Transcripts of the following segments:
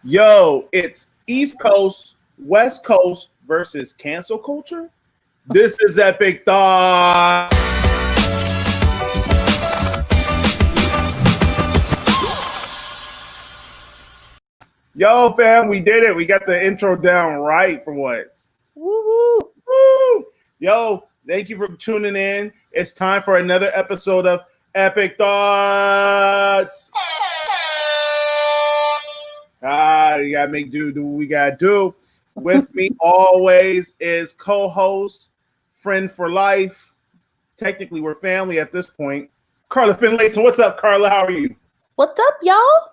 Yo, it's East Coast, West Coast versus cancel culture. This is Epic Thought. Yo, fam, we did it. We got the intro down right for once. Woo woo. Woo! Yo, thank you for tuning in. It's time for another episode of Epic Thoughts. You gotta make do what we gotta do. With me always is co-host, friend for life. Technically, we're family at this point. Carla Finlayson, what's up, Carla? How are you? What's up, y'all?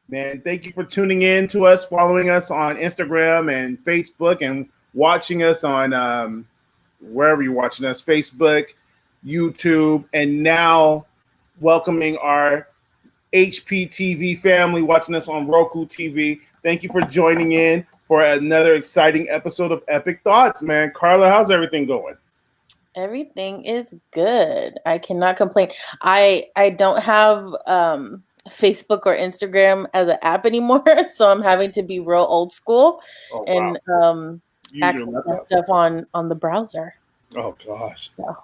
Man, thank you for tuning in to us, following us on Instagram and Facebook, and watching us on wherever you're watching us, Facebook, YouTube, and now welcoming our HPTV family watching us on Roku TV. Thank you for joining in for another exciting episode of Epic Thoughts, man. Carla, how's everything going? Everything is good. I cannot complain. I don't have Facebook or Instagram as an app anymore, so I'm having to be real old school and access that stuff on the browser. Oh gosh. So.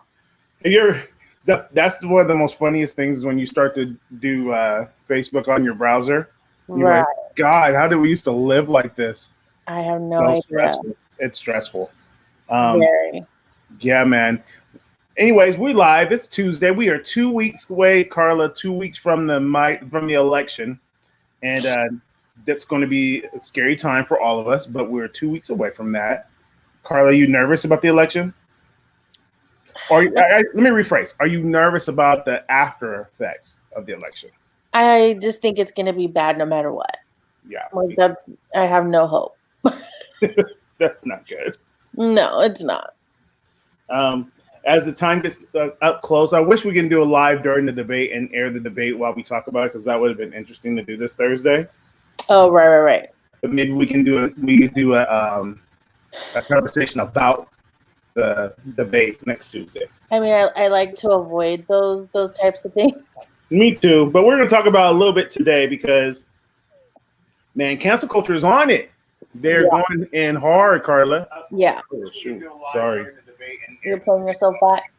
That's one of the most funniest things is when you start to do Facebook on your browser. You're Right. like, God, how did we used to live like this? I have no idea. Stressful. It's stressful. Very. Yeah, man. Anyways, we live. It's Tuesday. We are 2 weeks away, Carla. 2 weeks from the election, and that's going to be a scary time for all of us. But we're 2 weeks away from that. Carla, are you nervous about the election? Or let me rephrase. Are you nervous about the after effects of the election? I just think it's going to be bad no matter what. Yeah. I have no hope. That's not good. No, it's not. As the time gets up close, I wish we can do a live during the debate and air the debate while we talk about it, because that would have been interesting to do this Thursday. Oh, right. But maybe we could do a conversation about the debate next Tuesday. I mean, I like to avoid those types of things. Me too. But we're going to talk about a little bit today because, man, cancel culture is on it. They're going in hard, Carla. Yeah. Oh, shoot. Sorry. You're pulling yourself back.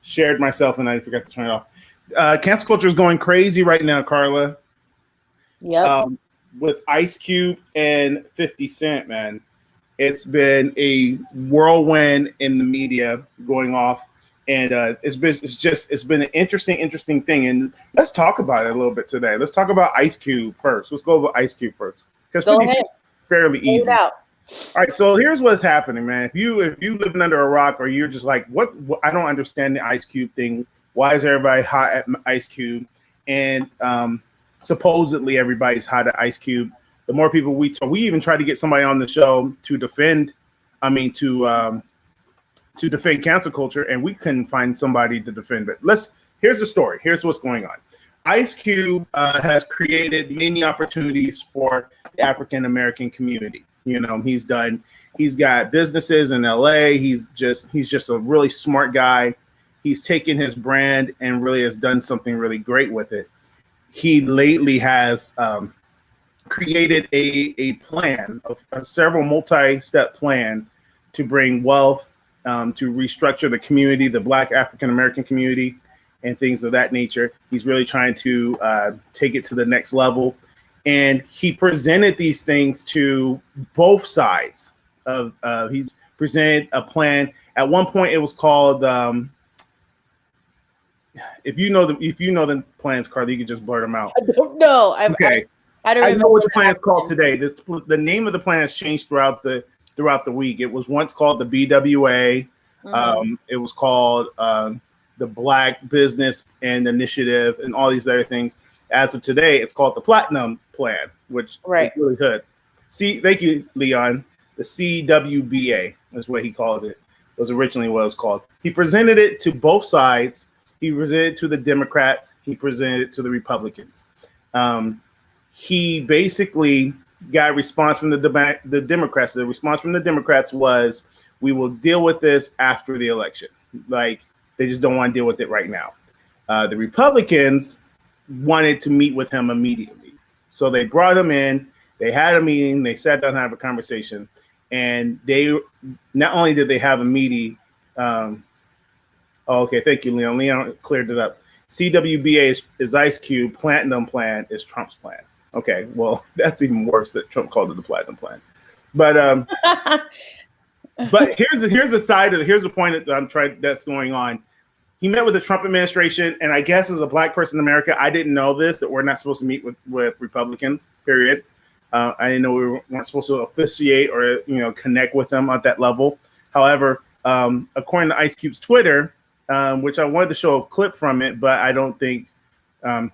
Shared myself and I forgot to turn it off. Cancel culture is going crazy right now, Carla. Yep. With Ice Cube and 50 Cent, man. It's been a whirlwind in the media going off. And it's been an interesting thing. And let's talk about it a little bit today. Let's talk about Ice Cube first. Let's go over Ice Cube first. Because 50 Cent is fairly easy. All right, so here's what's happening, man. If you living under a rock, or you're just like, what I don't understand the Ice Cube thing. Why is everybody hot at Ice Cube? And supposedly everybody's hot at Ice Cube. The more people we even tried to get somebody on the show to defend cancel culture, and we couldn't find somebody to defend it. Here's the story. Here's what's going on. Ice Cube has created many opportunities for the African American community. You know, he's got businesses in LA. He's just a really smart guy. He's taken his brand and really has done something really great with it. He lately has created a plan, a several multi-step plan to bring wealth, to restructure the community, the Black African American community, and things of that nature. He's really trying to take it to the next level. And he presented these things to both sides. He presented a plan. At one point, it was called. If you know the plans, Carly, you can just blurt them out. I don't know. Okay. I don't I know what the plan is called today. The name of the plan has changed throughout the week. It was once called the BWA. Mm-hmm. It was called the Black Business and Initiative, and all these other things. As of today, it's called the Platinum Plan, which is really good. See, thank you, Leon. The CWBA is what he called it. Was originally what it was called. He presented it to both sides. He presented it to the Democrats. He presented it to the Republicans. He basically got a response from the Democrats. The response from the Democrats was, we will deal with this after the election. Like, they just don't want to deal with it right now. The Republicans wanted to meet with him immediately. So they brought him in. They had a meeting. They sat down and had a conversation. And they not only did they have a meeting. Okay, thank you, Leon. Leon cleared it up. CWBA is Ice Cube. Platinum Plan is Trump's plan. Okay, well, that's even worse that Trump called it the Platinum Plan. But but here's the point that I'm trying that's going on. He met with the Trump administration, and I guess as a black person in America, I didn't know this, that we're not supposed to meet with Republicans, period. I didn't know we weren't supposed to officiate or connect with them at that level. However, according to Ice Cube's Twitter, which I wanted to show a clip from it, but I don't think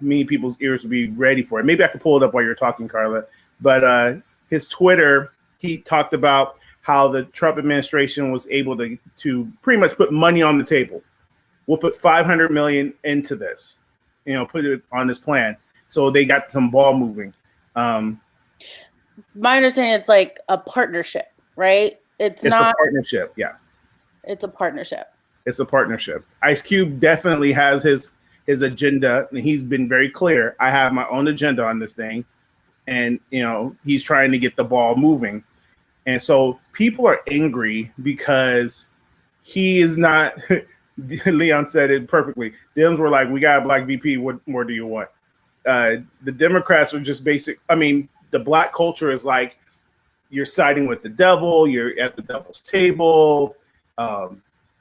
many people's ears would be ready for it. Maybe I could pull it up while you're talking, Carla. But his Twitter, he talked about how the Trump administration was able to pretty much put money on the table. We'll put $500 million into this, put it on this plan. So they got some ball moving. My understanding, it's like a partnership, right? It's not a partnership. Yeah. It's a partnership. It's a partnership. Ice Cube definitely has his agenda, and he's been very clear. I have my own agenda on this thing, and he's trying to get the ball moving. And so people are angry because he is not. Leon said it perfectly. Dems were like, "We got a black VP. What more do you want?" The Democrats are just basic. I mean, the black culture is like, you're siding with the devil. You're at the devil's table.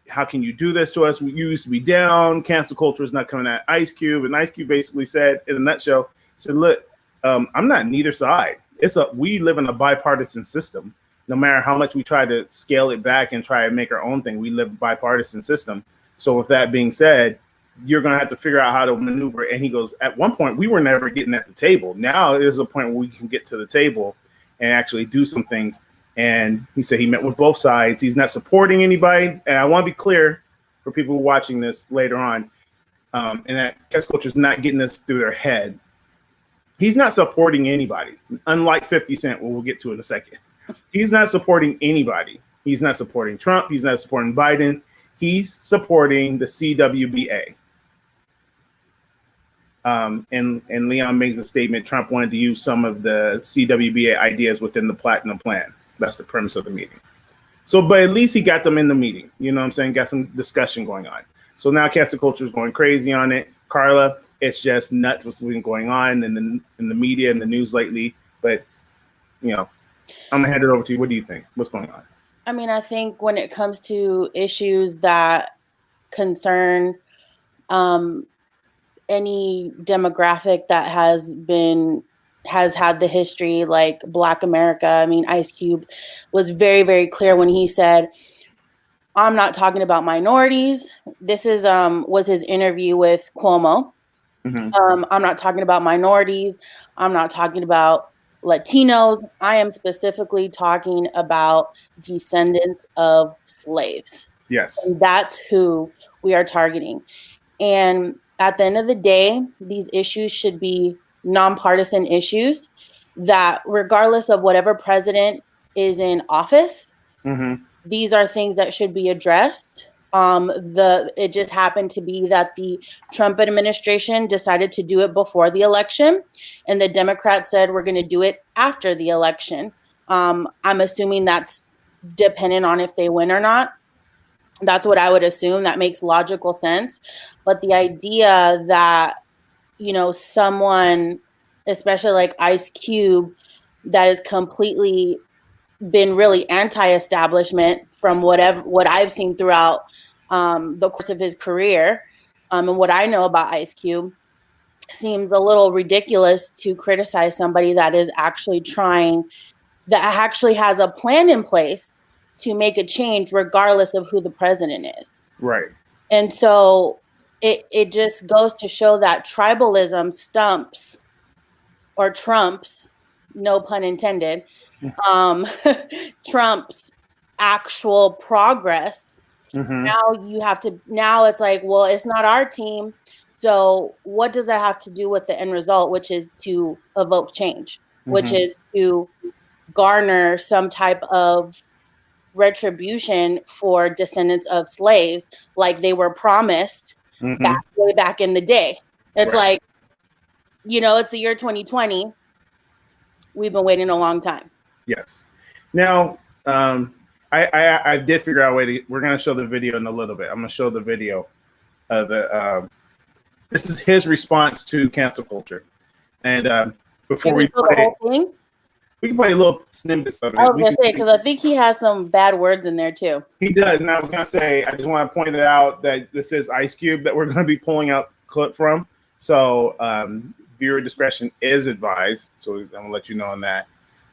How can you do this to us? We used to be down. Cancel culture is not coming at Ice Cube. And Ice Cube basically said, in a nutshell, said, look, I'm not neither side. We live in a bipartisan system. No matter how much we try to scale it back and try to make our own thing, we live in a bipartisan system. So with that being said, you're going to have to figure out how to maneuver. And he goes, at one point, we were never getting at the table. Now there's a point where we can get to the table and actually do some things. And he said he met with both sides. He's not supporting anybody. And I want to be clear for people watching this later on, and that cancel culture is not getting this through their head. He's not supporting anybody, unlike 50 Cent, what we'll get to in a second. He's not supporting anybody. He's not supporting Trump. He's not supporting Biden. He's supporting the CWBA. And Leon makes a statement. Trump wanted to use some of the CWBA ideas within the Platinum Plan. That's the premise of the meeting. So, but at least he got them in the meeting. You know what I'm saying? Got some discussion going on. So now cancel culture is going crazy on it. Carla, it's just nuts what's been going on in the media and the news lately. But, I'm going to hand it over to you. What do you think? What's going on? I mean, I think when it comes to issues that concern any demographic that has had the history, like Black America. I mean, Ice Cube was very, very clear when he said, I'm not talking about minorities. This is was his interview with Cuomo. Mm-hmm. I'm not talking about minorities. I'm not talking about Latinos. I am specifically talking about descendants of slaves. Yes. And that's who we are targeting. And at the end of the day, these issues should be nonpartisan issues that, regardless of whatever president is in office, mm-hmm. these are things that should be addressed. It just happened to be that the Trump administration decided to do it before the election, and the Democrats said we're going to do it after the election. I'm assuming that's dependent on if they win or not. That's what I would assume. That makes logical sense. But the idea that, someone, especially like Ice Cube, that has completely been really anti-establishment from what I've seen throughout the course of his career, and what I know about Ice Cube, seems a little ridiculous to criticize somebody that is actually that actually has a plan in place to make a change regardless of who the president is. Right. And so it just goes to show that tribalism stumps or trumps, no pun intended, trumps actual progress. Mm-hmm. Now it's like, well, it's not our team. So what does that have to do with the end result, which is to evoke change, mm-hmm. which is to garner some type of retribution for descendants of slaves, like they were promised mm-hmm. way back in the day. It's right. Like, it's the year 2020. we've been waiting a long time. Yes. Now, I did figure out a way to. We're going to show the video in a little bit. I'm going to show the video of the. This is his response to cancel culture, and before we play the whole thing, we can play a little snippets of it. I was going to say, because I think he has some bad words in there too. He does, and I was going to say, I just want to point it out that this is Ice Cube that we're going to be pulling up clip from. So viewer discretion is advised. So I'm going to let you know on that.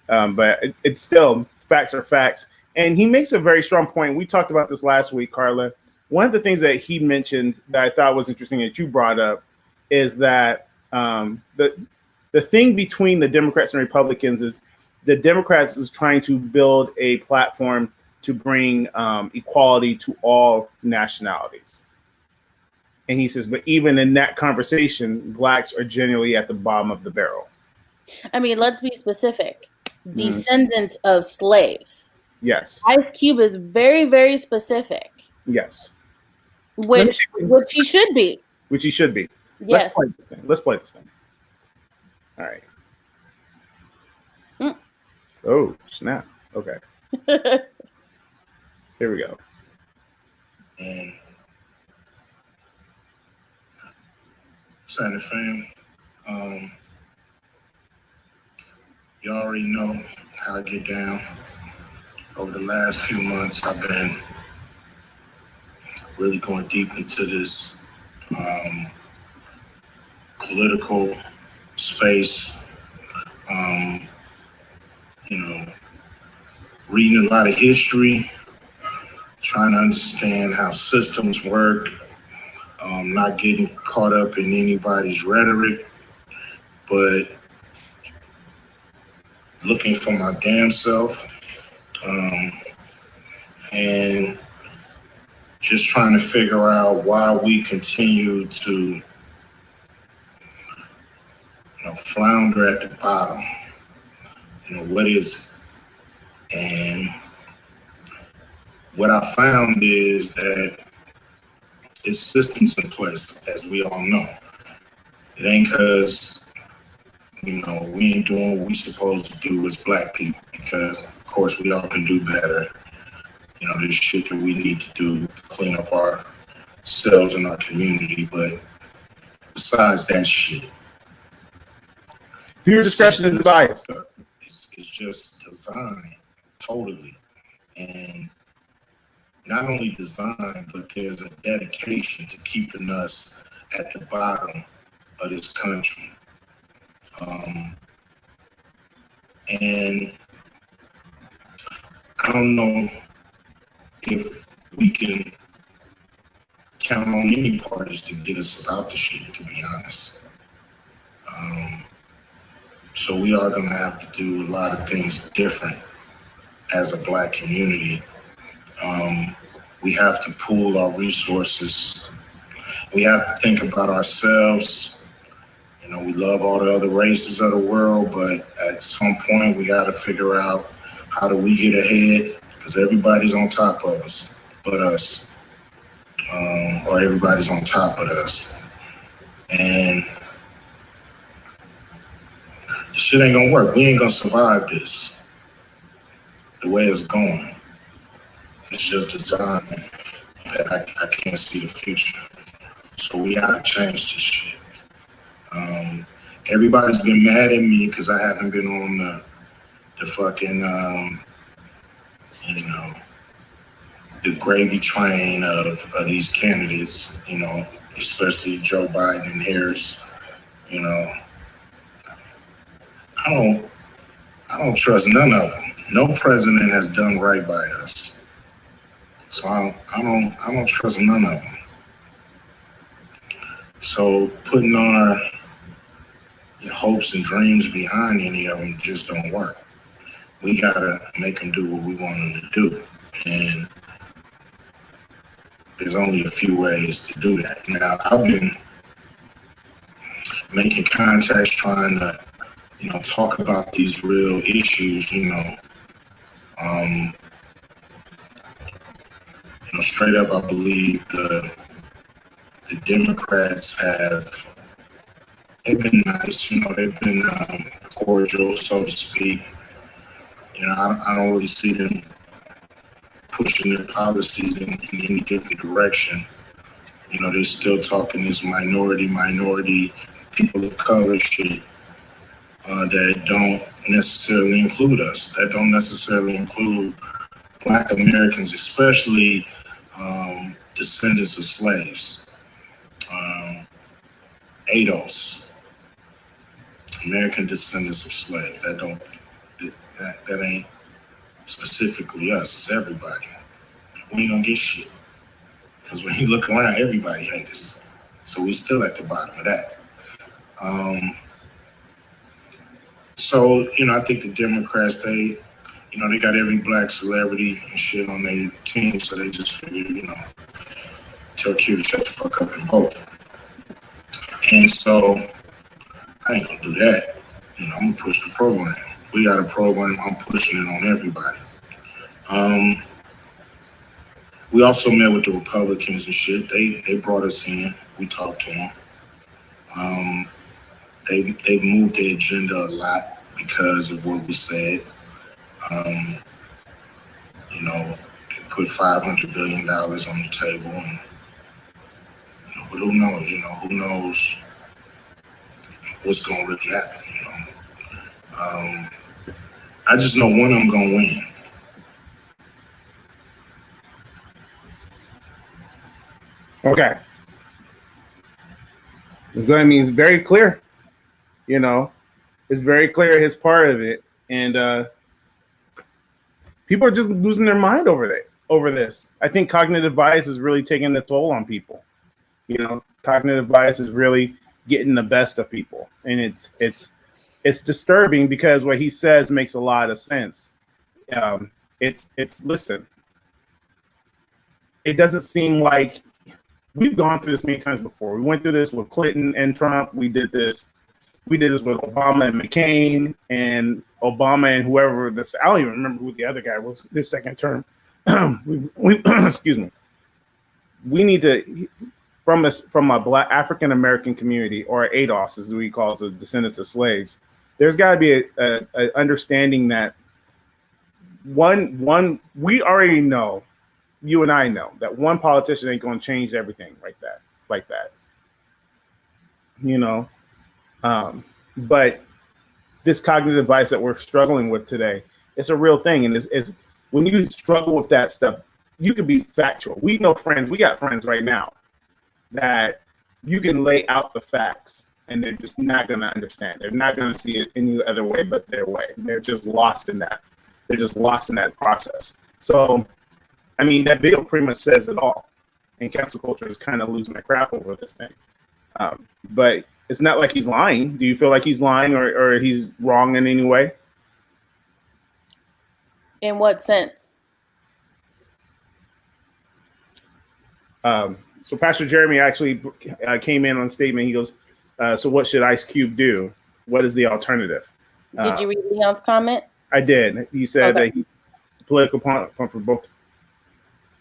But it's still, facts are facts. And he makes a very strong point. We talked about this last week, Carla. One of the things that he mentioned that I thought was interesting that you brought up is that the thing between the Democrats and Republicans is the Democrats is trying to build a platform to bring equality to all nationalities. And he says, but even in that conversation, blacks are generally at the bottom of the barrel. I mean, let's be specific. Descendants of slaves. Yes. Ice Cube is very, very specific. Yes. Which he should be. Which he should be. Yes. Let's play this thing. All right. Oh, snap. Okay. Here we go. Santa fam, you already know how I get down. Over the last few months, I've been really going deep into this political space. Reading a lot of history, trying to understand how systems work, not getting caught up in anybody's rhetoric, but looking for my damn self, and just trying to figure out why we continue to flounder at the bottom. What is it? And what I found is that it's systems in place, as we all know. It ain't because, we ain't doing what we supposed to do as black people, because of course we all can do better. There's shit that we need to do to clean up ourselves and our community, but besides that shit. Viewer discretion is biased. It's just designed totally. And not only designed, but there's a dedication to keeping us at the bottom of this country. And I don't know if we can count on any parties to get us about the shit, to be honest. So we are gonna have to do a lot of things different as a black community. We have to pool our resources. We have to think about ourselves. We love all the other races of the world, but at some point we got to figure out how do we get ahead, because everybody's on top of us but us, or everybody's on top of us. And this shit ain't gonna work. We ain't gonna survive this the way it's going. It's just designed that I can't see the future. So we gotta change this shit. Everybody's been mad at me because I haven't been on the fucking, the gravy train of these candidates, especially Joe Biden and Harris. I don't trust none of them. No president has done right by us. So I don't trust none of them. So putting our hopes and dreams behind any of them just don't work. We gotta make them do what we want them to do. And there's only a few ways to do that. Now, I've been making contacts, trying to, talk about these real issues, straight up, I believe the Democrats they've been nice, they've been cordial, so to speak. You know, I don't really see them pushing their policies in any different direction. You know, they're still talking this minority, people of color shit that don't necessarily include us, that don't necessarily include Black Americans, especially descendants of slaves, ADOS, American descendants of slaves. That ain't specifically us, it's everybody. We ain't gonna get shit. Because when you look around, everybody hates us. So we still at the bottom of that. So, you know, I think the Democrats, they got every Black celebrity and shit on their team, so they just figured, you know, tell Q to shut the fuck up and vote. And so I ain't gonna do that. You know, I'm gonna push the program. We got a program, I'm pushing it on everybody. We also met with the Republicans and shit. They brought us in. We talked to them. They moved the agenda a lot because of what we said. You know, they put $500 billion on the table, and you know, but who knows? You know, who knows what's gonna really happen? You know, I just know one of them gonna win. Okay. I mean, it's very clear. You know, it's very clear his part of it, and people are just losing their mind over this. I think cognitive bias is really taking the toll on people. You know, cognitive bias is really getting the best of people, and it's disturbing because what he says makes a lot of sense. Listen, it doesn't seem like we've gone through this many times before. We went through this with Clinton and with Obama and McCain and Obama and whoever this. I don't even remember who the other guy was this second term. we excuse me. We need to from a Black African American community, or ADOS as we call it, the descendants of slaves. There's got to be a understanding that one we already know. You and I know that one politician ain't going to change everything like that. You know, but this cognitive bias that we're struggling with today, it's a real thing. And it's when you struggle with that stuff, you can be factual. We got friends right now that you can lay out the facts and they're just not going to understand. They're not going to see it any other way but their way. They're just lost in that. They're just lost in that process. So, I mean, that video pretty much says it all. And cancel culture is kind of losing their crap over this thing. But it's not like he's lying. Do you feel like he's lying or he's wrong in any way? In what sense? So Pastor Jeremy actually came in on a statement. He goes, so what should Ice Cube do? What is the alternative? Did you read Leon's comment? I did. He said that political pump for both.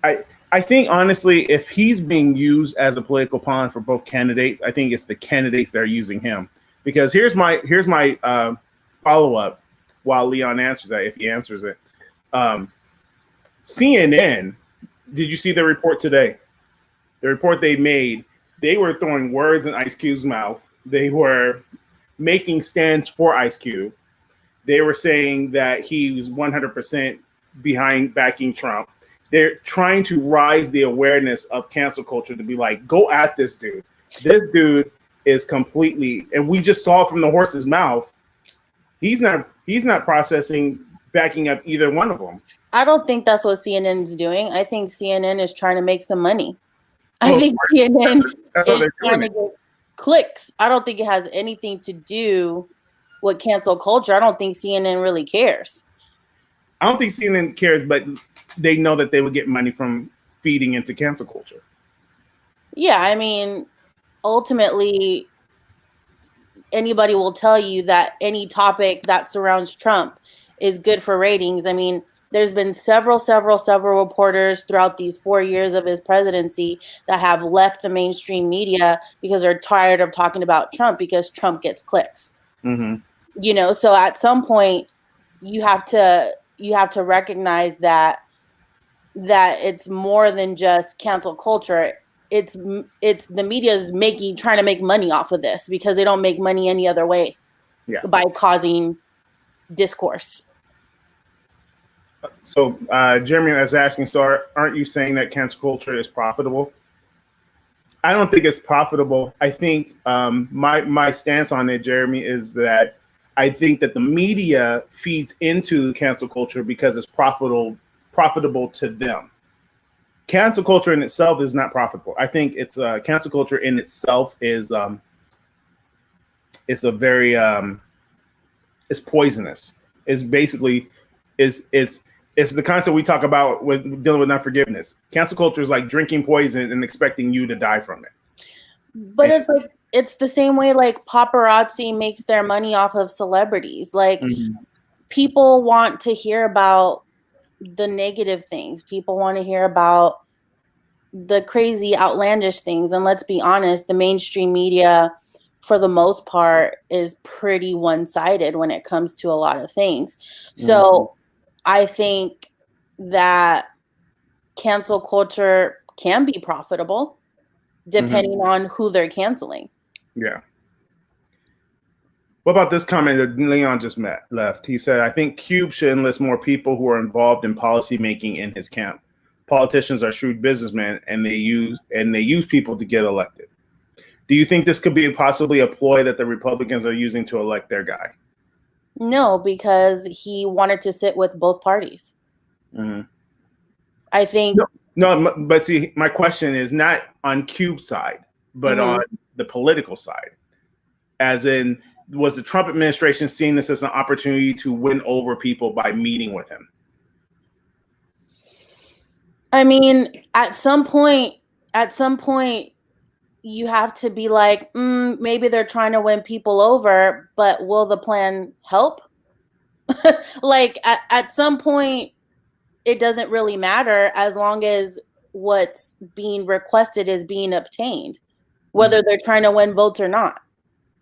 I think, honestly, if he's being used as a political pawn for both candidates, I think it's the candidates that are using him. Because here's my follow-up while Leon answers that, if he answers it. CNN, did you see the report today? The report they made, they were throwing words in Ice Cube's mouth. They were making stands for Ice Cube. They were saying that he was 100% behind backing Trump. They're trying to rise the awareness of cancel culture to be like, go at this dude. This dude is completely, and we just saw from the horse's mouth, he's not processing backing up either one of them. I don't think that's what CNN is doing. I think CNN is trying to make some money. I think CNN is trying to get clicks. I don't think it has anything to do with cancel culture. I don't think CNN really cares. I don't think CNN cares, but they know that they would get money from feeding into cancel culture. Yeah, I mean, ultimately, anybody will tell you that any topic that surrounds Trump is good for ratings. I mean, there's been several reporters throughout these 4 years of his presidency that have left the mainstream media because they're tired of talking about Trump because Trump gets clicks. Mm-hmm. You know, so at some point you have to recognize that it's more than just cancel culture. It's the media is trying to make money off of this because they don't make money any other way. Yeah. By causing discourse. So Jeremy is asking, so aren't you saying that cancel culture is profitable? I don't think it's profitable. I think my stance on it, Jeremy, is that I think that the media feeds into cancel culture because it's profitable to them. Cancel culture in itself is not profitable. I think it's cancel culture in itself is it's a very it's poisonous. It's basically it's the concept we talk about with dealing with unforgiveness. Cancel culture is like drinking poison and expecting you to die from it. But it's the same way like paparazzi makes their money off of celebrities. Like people want to hear about the negative things. People want to hear about the crazy, outlandish things. And let's be honest, the mainstream media, for the most part, is pretty one-sided when it comes to a lot of things. So I think that cancel culture can be profitable depending on who they're canceling. Yeah. What about this comment that Leon just left? He said, I think Cube should enlist more people who are involved in policy making in his camp. Politicians are shrewd businessmen and they use people to get elected. Do you think this could be possibly a ploy that the Republicans are using to elect their guy? No, because he wanted to sit with both parties. I think no, but see, my question is not on Cube's side, but on the political side. As in, was the Trump administration seeing this as an opportunity to win over people by meeting with him? I mean, at some point, you have to be like, maybe they're trying to win people over, but will the plan help? Like at some point, it doesn't really matter as long as what's being requested is being obtained, whether they're trying to win votes or not.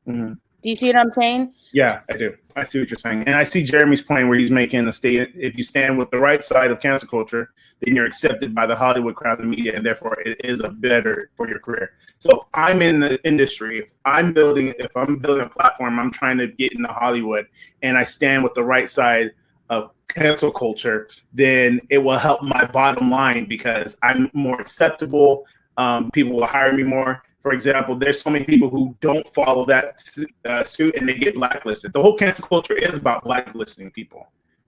Do you see what I'm saying? Yeah, I do. I see what you're saying. And I see Jeremy's point where he's making a statement. If you stand with the right side of cancel culture, then you're accepted by the Hollywood crowd and media, and therefore it is better for your career. So if I'm in the industry, if I'm building a platform, I'm trying to get into Hollywood, and I stand with the right side of cancel culture, then it will help my bottom line because I'm more acceptable. People will hire me more. For example, there's so many people who don't follow that suit and they get blacklisted. The whole cancel culture is about blacklisting people.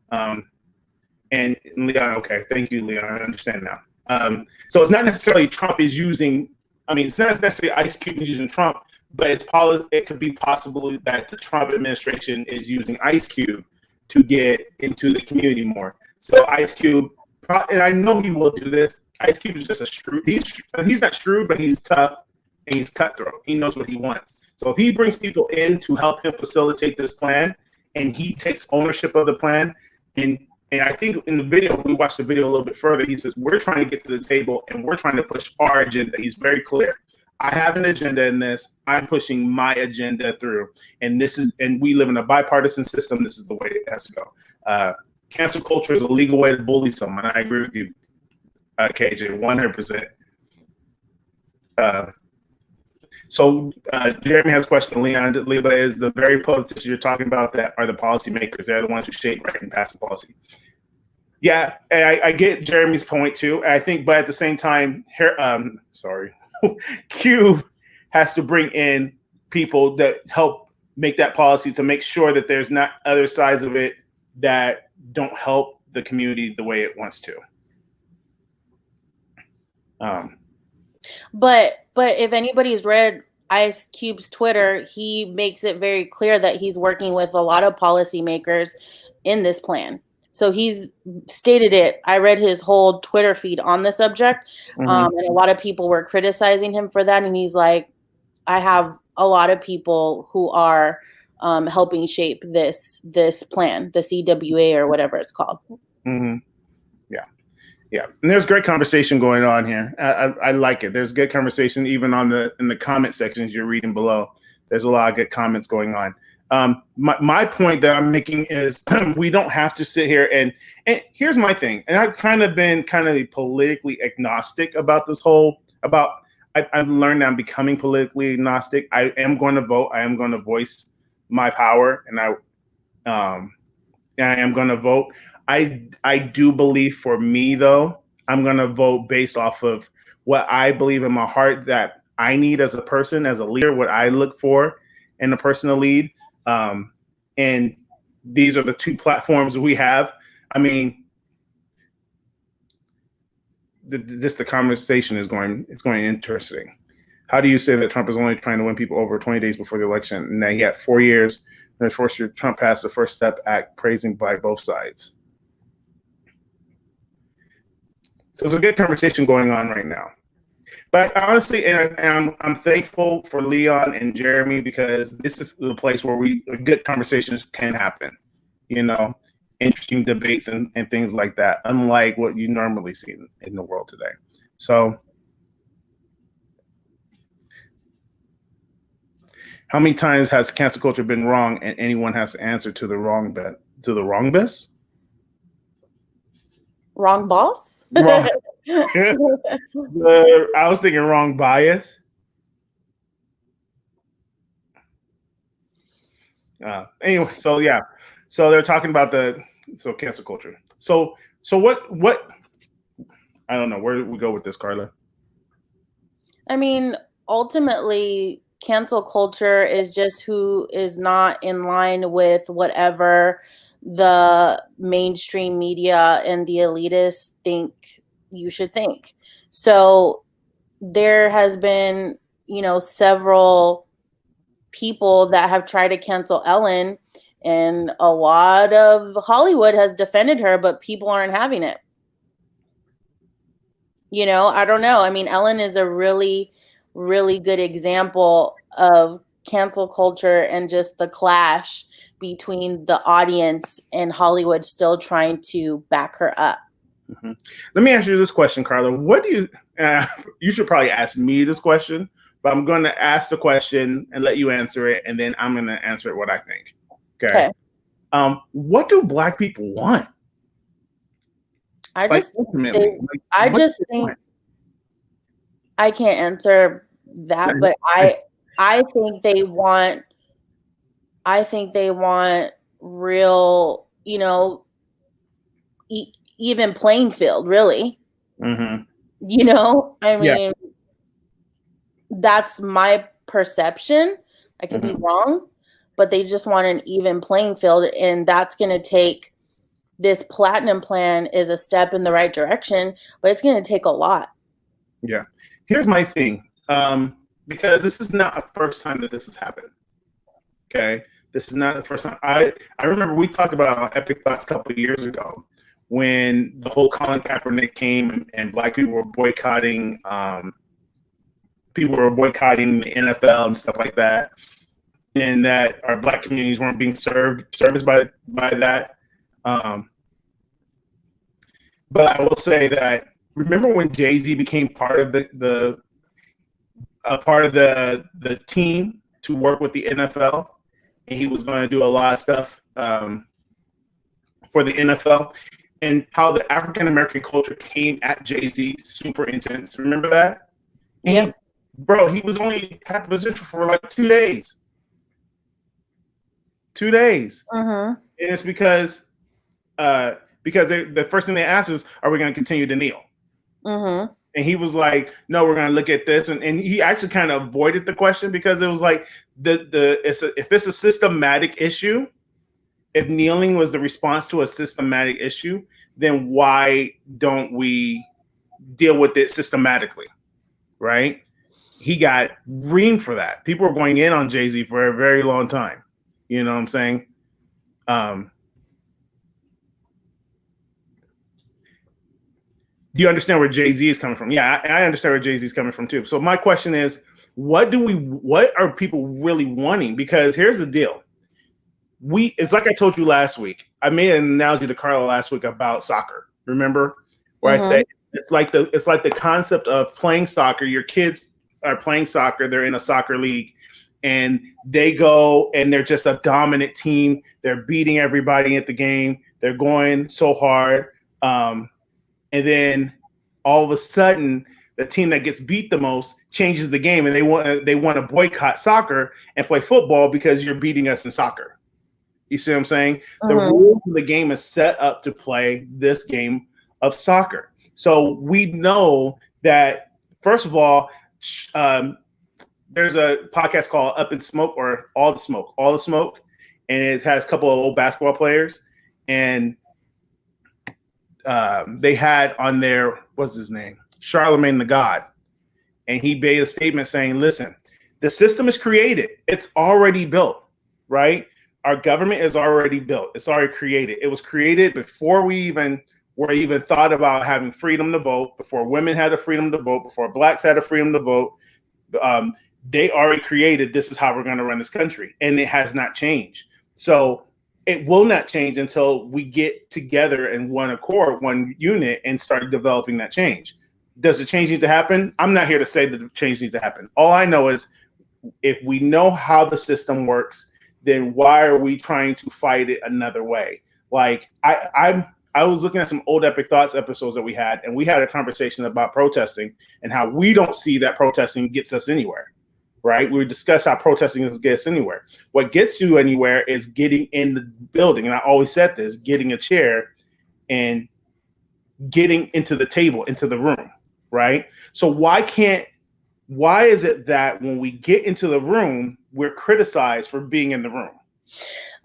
And Leon, okay, thank you, Leon. I understand now. So it's not necessarily Trump is using, it's not necessarily Ice Cube is using Trump, but it could be possible that the Trump administration is using Ice Cube to get into the community more. So Ice Cube, and I know he will do this. Ice Cube is just a shrewd. He's not shrewd, but he's tough. And he's cutthroat. He knows what he wants. So if he brings people in to help him facilitate this plan, and he takes ownership of the plan, and I think in the video, we watched the video a little bit further, he says, we're trying to get to the table and we're trying to push our agenda. He's very clear. I have an agenda in this. I'm pushing my agenda through. And we live in a bipartisan system. This is the way it has to go. Cancel culture is a legal way to bully someone. I agree with you, KJ, 100%. So Jeremy has a question. Leon Leba is the very politicians you're talking about that are the policymakers. They're the ones who shape, right, and pass the policy. Yeah, I get Jeremy's point too. I think, but at the same time, Q has to bring in people that help make that policy to make sure that there's not other sides of it that don't help the community the way it wants to. But if anybody's read Ice Cube's Twitter, he makes it very clear that he's working with a lot of policymakers in this plan. So he's stated it. I read his whole Twitter feed on the subject, and a lot of people were criticizing him for that. And he's like, I have a lot of people who are helping shape this plan, the CWA or whatever it's called. Yeah, and there's great conversation going on here. I like it. There's good conversation even in the comment sections you're reading below. There's a lot of good comments going on. My point that I'm making is we don't have to sit here and here's my thing. And I've kind of been politically agnostic about this whole I've learned that I'm becoming politically agnostic. I am going to vote. I am going to voice my power, and I am going to vote. I do believe for me though, I'm going to vote based off of what I believe in my heart that I need as a person, as a leader, what I look for in a person to lead. And these are the two platforms we have. I mean, the conversation is going interesting. How do you say that Trump is only trying to win people over 20 days before the election, and that he had 4 years, and his first year Trump passed the First Step Act, praising by both sides? So there's a good conversation going on right now. But honestly, and I'm thankful for Leon and Jeremy, because this is the place where good conversations can happen. You know, interesting debates and things like that, unlike what you normally see in the world today. So how many times has cancel culture been wrong and anyone has to answer to the wrong best? Wrong boss? Wrong. I was thinking wrong bias. Anyway, so yeah. So they're talking about cancel culture. So what I don't know, where do we go with this, Carla? I mean, ultimately, cancel culture is just who is not in line with whatever the mainstream media and the elitists think you should think. So there has been, several people that have tried to cancel Ellen, and a lot of Hollywood has defended her, but people aren't having it. I don't know. I mean, Ellen is a really, really good example of cancel culture and just the clash between the audience and Hollywood still trying to back her up. Mm-hmm. Let me ask you this question, Carla. What do you, you should probably ask me this question, but I'm going to ask the question and let you answer it, and then I'm going to answer it what I think. Okay. What do Black people want? I can't answer that, but I think they want real, even playing field, really. Mm-hmm. I mean, that's my perception. I could be wrong, but they just want an even playing field, and that's going to take. This platinum plan is a step in the right direction, but it's going to take a lot. Yeah. Here's my thing. Because this is not the first time that this has happened. Okay. This is not the first time. I remember we talked about Epic Thoughts a couple of years ago when the whole Colin Kaepernick came and Black people were boycotting the NFL and stuff like that. And that our Black communities weren't being serviced by that. But I will say that, remember when Jay-Z became part of the team to work with the NFL, and he was going to do a lot of stuff for the NFL, and how the African American culture came at Jay-Z super intense. Remember that? Yeah. He was only had the position for like 2 days. 2 days. And it's because the first thing they asked is, are we going to continue to kneel? And he was like, no, we're going to look at this. And he actually kind of avoided the question, because it was like, if it's a systematic issue, if kneeling was the response to a systematic issue, then why don't we deal with it systematically? Right? He got reamed for that. People were going in on Jay-Z for a very long time. You know what I'm saying? Do you understand where Jay-Z is coming from? Yeah, I understand where Jay-Z is coming from too. So my question is, what are people really wanting? Because here's the deal. It's like I told you last week. I made an analogy to Carla last week about soccer. Remember where I said it's like the concept of playing soccer. Your kids are playing soccer. They're in a soccer league, and they go and they're just a dominant team. They're beating everybody at the game. They're going so hard. And then all of a sudden, the team that gets beat the most changes the game, and they want to boycott soccer and play football because you're beating us in soccer. You see what I'm saying? The rules of the game is set up to play this game of soccer. So we know that, first of all, there's a podcast called Up in Smoke or All the Smoke, and it has a couple of old basketball players, and they had on there, what's his name? Charlemagne the God. And he made a statement saying, listen, the system is created. It's already built, right? Our government is already built. It's already created. It was created before we even thought about having freedom to vote, before women had the freedom to vote, before blacks had the freedom to vote. They already created, this is how we're going to run this country. And it has not changed. So it will not change until we get together in one accord, one unit, and start developing that change. Does the change need to happen? I'm not here to say that the change needs to happen. All I know is if we know how the system works, then why are we trying to fight it another way? Like I was looking at some old Epic Thoughts episodes that we had, and we had a conversation about protesting and how we don't see that protesting gets us anywhere, right? We discussed how protesting doesn't get us anywhere. What gets you anywhere is getting in the building. And I always said this, getting a chair and getting into the table, into the room, right? So why is it that when we get into the room, we're criticized for being in the room?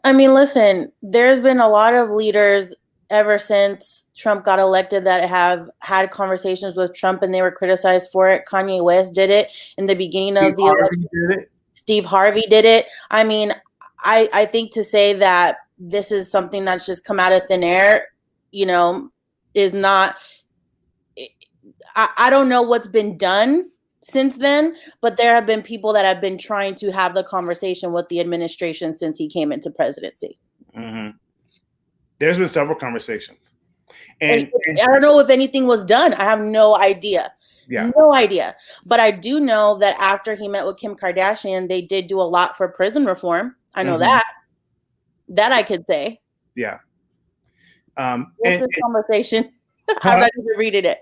I mean, listen, there's been a lot of leaders ever since Trump got elected that have had conversations with Trump and they were criticized for it. Kanye West did it in the beginning of the election. Steve Harvey did it. I mean, I think to say that this is something that's just come out of thin air, is not, I don't know what's been done since then, but there have been people that have been trying to have the conversation with the administration since he came into presidency. Mm-hmm. There's been several conversations. And I don't know if anything was done. I have no idea. Yeah. No idea. But I do know that after he met with Kim Kardashian, they did do a lot for prison reform. I know that. That I could say. Yeah. What's this conversation? I'm not even reading it.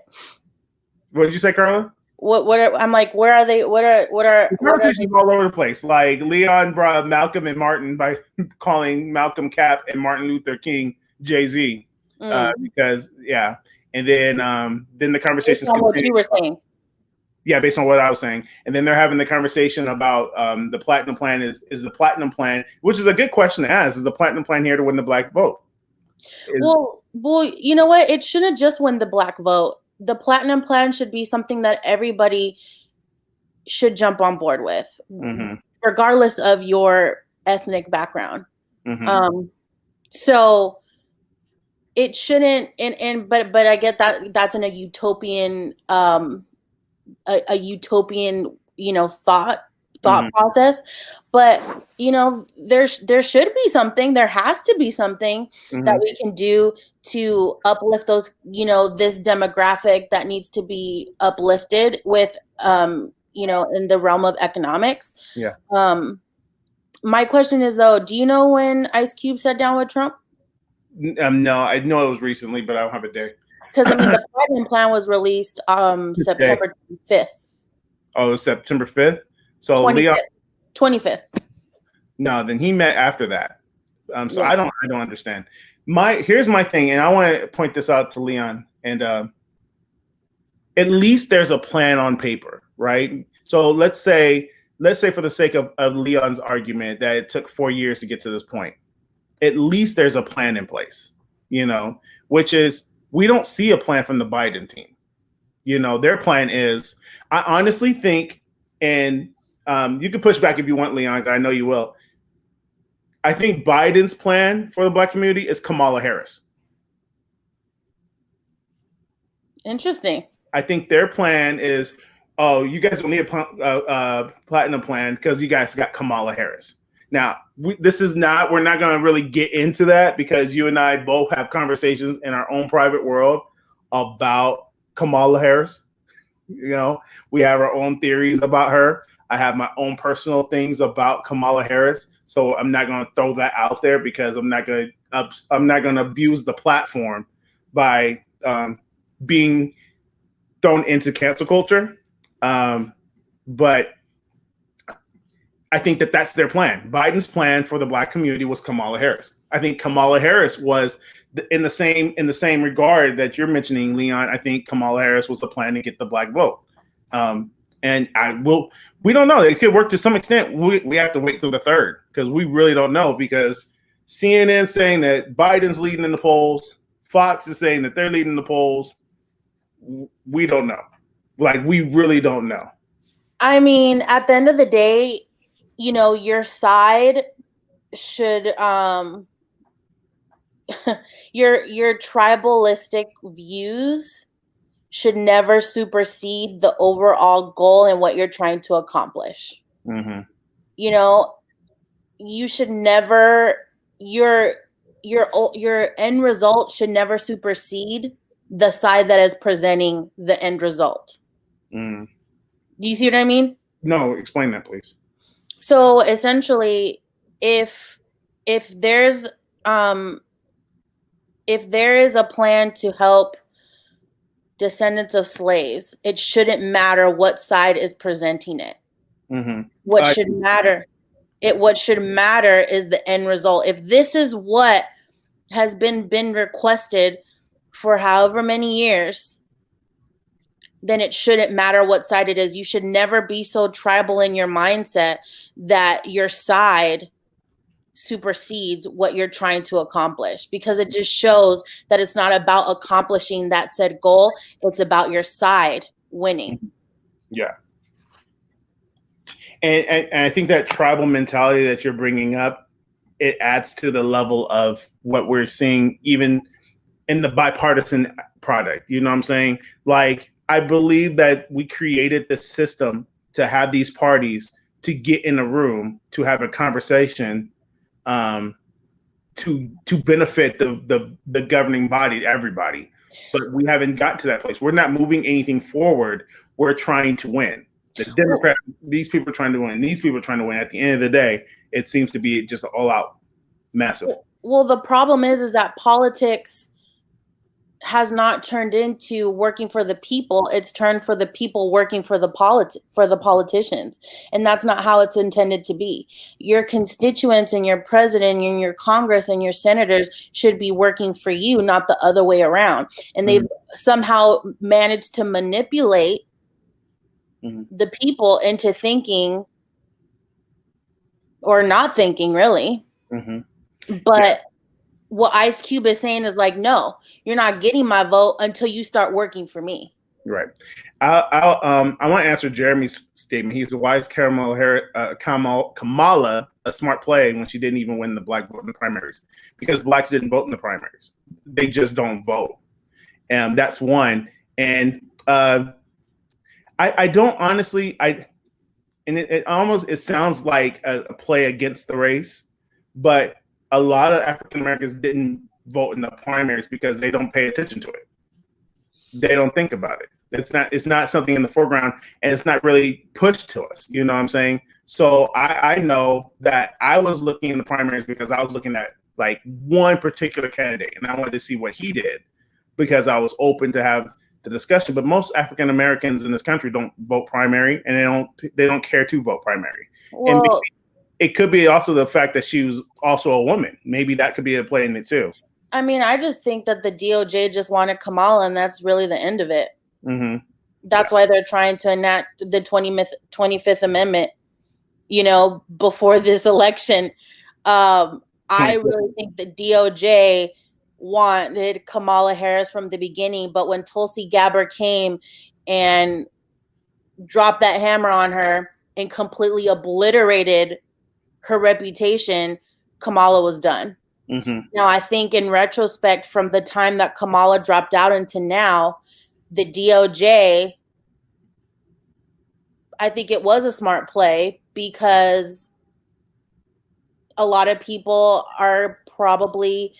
What did you say, Carla? I'm like, where are they? What are the conversations all over the place? Like Leon brought Malcolm and Martin by calling Malcolm Cap and Martin Luther King Jay-Z. Because and then the conversations based on what you were saying. Yeah, based on what I was saying. And then they're having the conversation about the platinum plan is the platinum plan, which is a good question to ask. Is the platinum plan here to win the black vote? Well, you know what? It shouldn't just win the black vote. The platinum plan should be something that everybody should jump on board with, regardless of your ethnic background. So it shouldn't, but I get that that's in a utopian, utopian, thought process. But there should be something. There has to be something that we can do to uplift those, this demographic that needs to be uplifted with, in the realm of economics. Yeah. My question is though, do you know when Ice Cube sat down with Trump? No, I know it was recently, but I don't have a day. Because the platinum plan was released September 5th. Oh, it was September 5th. So 25th. No, then he met after that. So yeah. I don't understand. Here's my thing, and I want to point this out to Leon. And at least there's a plan on paper, right? So let's say for the sake of Leon's argument that it took 4 years to get to this point. At least there's a plan in place, which is we don't see a plan from the Biden team. Their plan is, I honestly think, and you can push back if you want, Leon, I know you will. I think Biden's plan for the black community is Kamala Harris. Interesting. I think their plan is, you guys don't need a platinum plan because you guys got Kamala Harris. Now, we're not going to really get into that because you and I both have conversations in our own private world about Kamala Harris. We have our own theories about her. I have my own personal things about Kamala Harris, so I'm not going to throw that out there because I'm not going to abuse the platform by being thrown into cancel culture. But I think that that's their plan. Biden's plan for the Black community was Kamala Harris. I think Kamala Harris was in the same regard that you're mentioning, Leon. I think Kamala Harris was the plan to get the Black vote. And we don't know. It could work to some extent. We have to wait till the third because we really don't know, because CNN saying that Biden's leading in the polls, Fox is saying that they're leading the polls. We don't know. Like, we really don't know. I mean, at the end of the day, you know, your side should your tribalistic views should never supersede the overall goal and what you're trying to accomplish. Mm-hmm. You know, you should never your end result should never supersede the side that is presenting the end result. Mm. Do you see what I mean? No, explain that, please. So essentially, if there's a plan to help descendants of slaves, it shouldn't matter what side is presenting it. Mm-hmm. What should matter is the end result. If this is what has been requested for however many years, then it shouldn't matter what side it is. You should never be so tribal in your mindset that your side supersedes what you're trying to accomplish, because it just shows that it's not about accomplishing that said goal. It's about your side winning. Yeah. And I think that tribal mentality that you're bringing up, it adds to the level of what we're seeing even in the bipartisan product. You know what I'm saying? Like, I believe that we created this system to have these parties to get in a room, to have a conversation, to benefit the governing body, everybody. But we haven't gotten to that place. We're not moving anything forward. We're trying to win. The Democrats, these people are trying to win. These people are trying to win. At the end of the day, it seems to be just all out massive. Well, the problem is that politics has not turned into working for the people. It's turned for the people working for the politicians. And that's not how it's intended to be. Your constituents and your president and your Congress and your senators should be working for you, not the other way around. And they've somehow managed to manipulate the people into thinking, or not thinking, really. But what Ice Cube is saying is like, no, you're not getting my vote until you start working for me. Right. I want to answer Jeremy's statement. He's a wise Kamala, a smart play when she didn't even win the Black vote in the primaries, because Blacks didn't vote in the primaries. They just don't vote. And that's one. And I don't honestly, it sounds like a play against the race, but a lot of African Americans didn't vote in the primaries because they don't pay attention to it. They don't think about it. It's not something in the foreground, and it's not really pushed to us. You know what I'm saying? So I know that I was looking in the primaries because I was looking at like one particular candidate, and I wanted to see what he did because I was open to have the discussion. But most African Americans in this country don't vote primary, and they don't care to vote primary. Well, and it could be also the fact that she was also a woman. Maybe that could be a play in it too. I mean, I just think that the DOJ just wanted Kamala, and that's really the end of it. That's why they're trying to enact the 25th Amendment, before this election. I really think the DOJ wanted Kamala Harris from the beginning, but when Tulsi Gabbard came and dropped that hammer on her and completely obliterated her reputation, Kamala was done. Now, I think in retrospect, from the time that Kamala dropped out into now, the DOJ, I think it was a smart play, because a lot of people are probably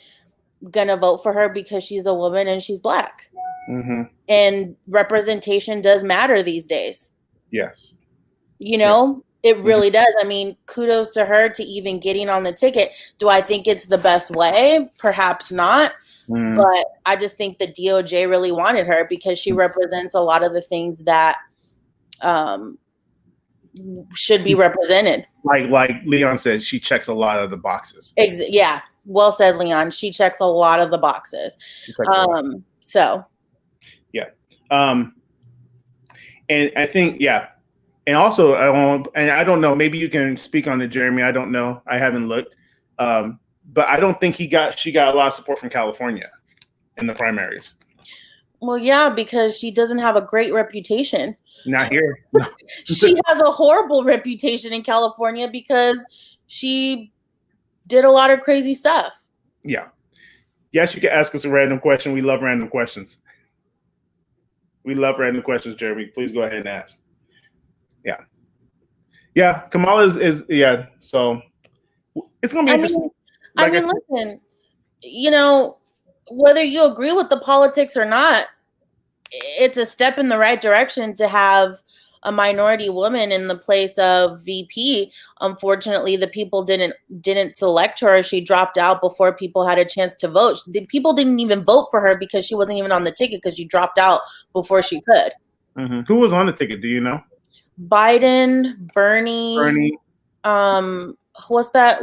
going to vote for her because she's a woman and she's Black. And representation does matter these days. Yes. You know, it really does. I mean, kudos to her to even getting on the ticket. Do I think it's the best way? Perhaps not. But I just think the DOJ really wanted her because she represents a lot of the things that should be represented. Like Leon said, she checks a lot of the boxes. Yeah. Well said, Leon. She checks a lot of the boxes. So. Yeah. And I think, yeah. And also, I don't know, maybe you can speak on it, Jeremy. I don't know. I haven't looked. But I don't think she got a lot of support from California in the primaries. Well, yeah, because she doesn't have a great reputation. Not here. No. She has a horrible reputation in California because she did a lot of crazy stuff. Yeah. Yes, you can ask us a random question. We love random questions. We love random questions, Jeremy. Please go ahead and ask. Yeah. Yeah, Kamala is yeah. So it's going to be interesting. Listen, you know, whether you agree with the politics or not, it's a step in the right direction to have a minority woman in the place of VP. Unfortunately, the people didn't select her. She dropped out before people had a chance to vote. The people didn't even vote for her because she wasn't even on the ticket because she dropped out before she could. Mm-hmm. Who was on the ticket? Do you know? Biden, Bernie. What's that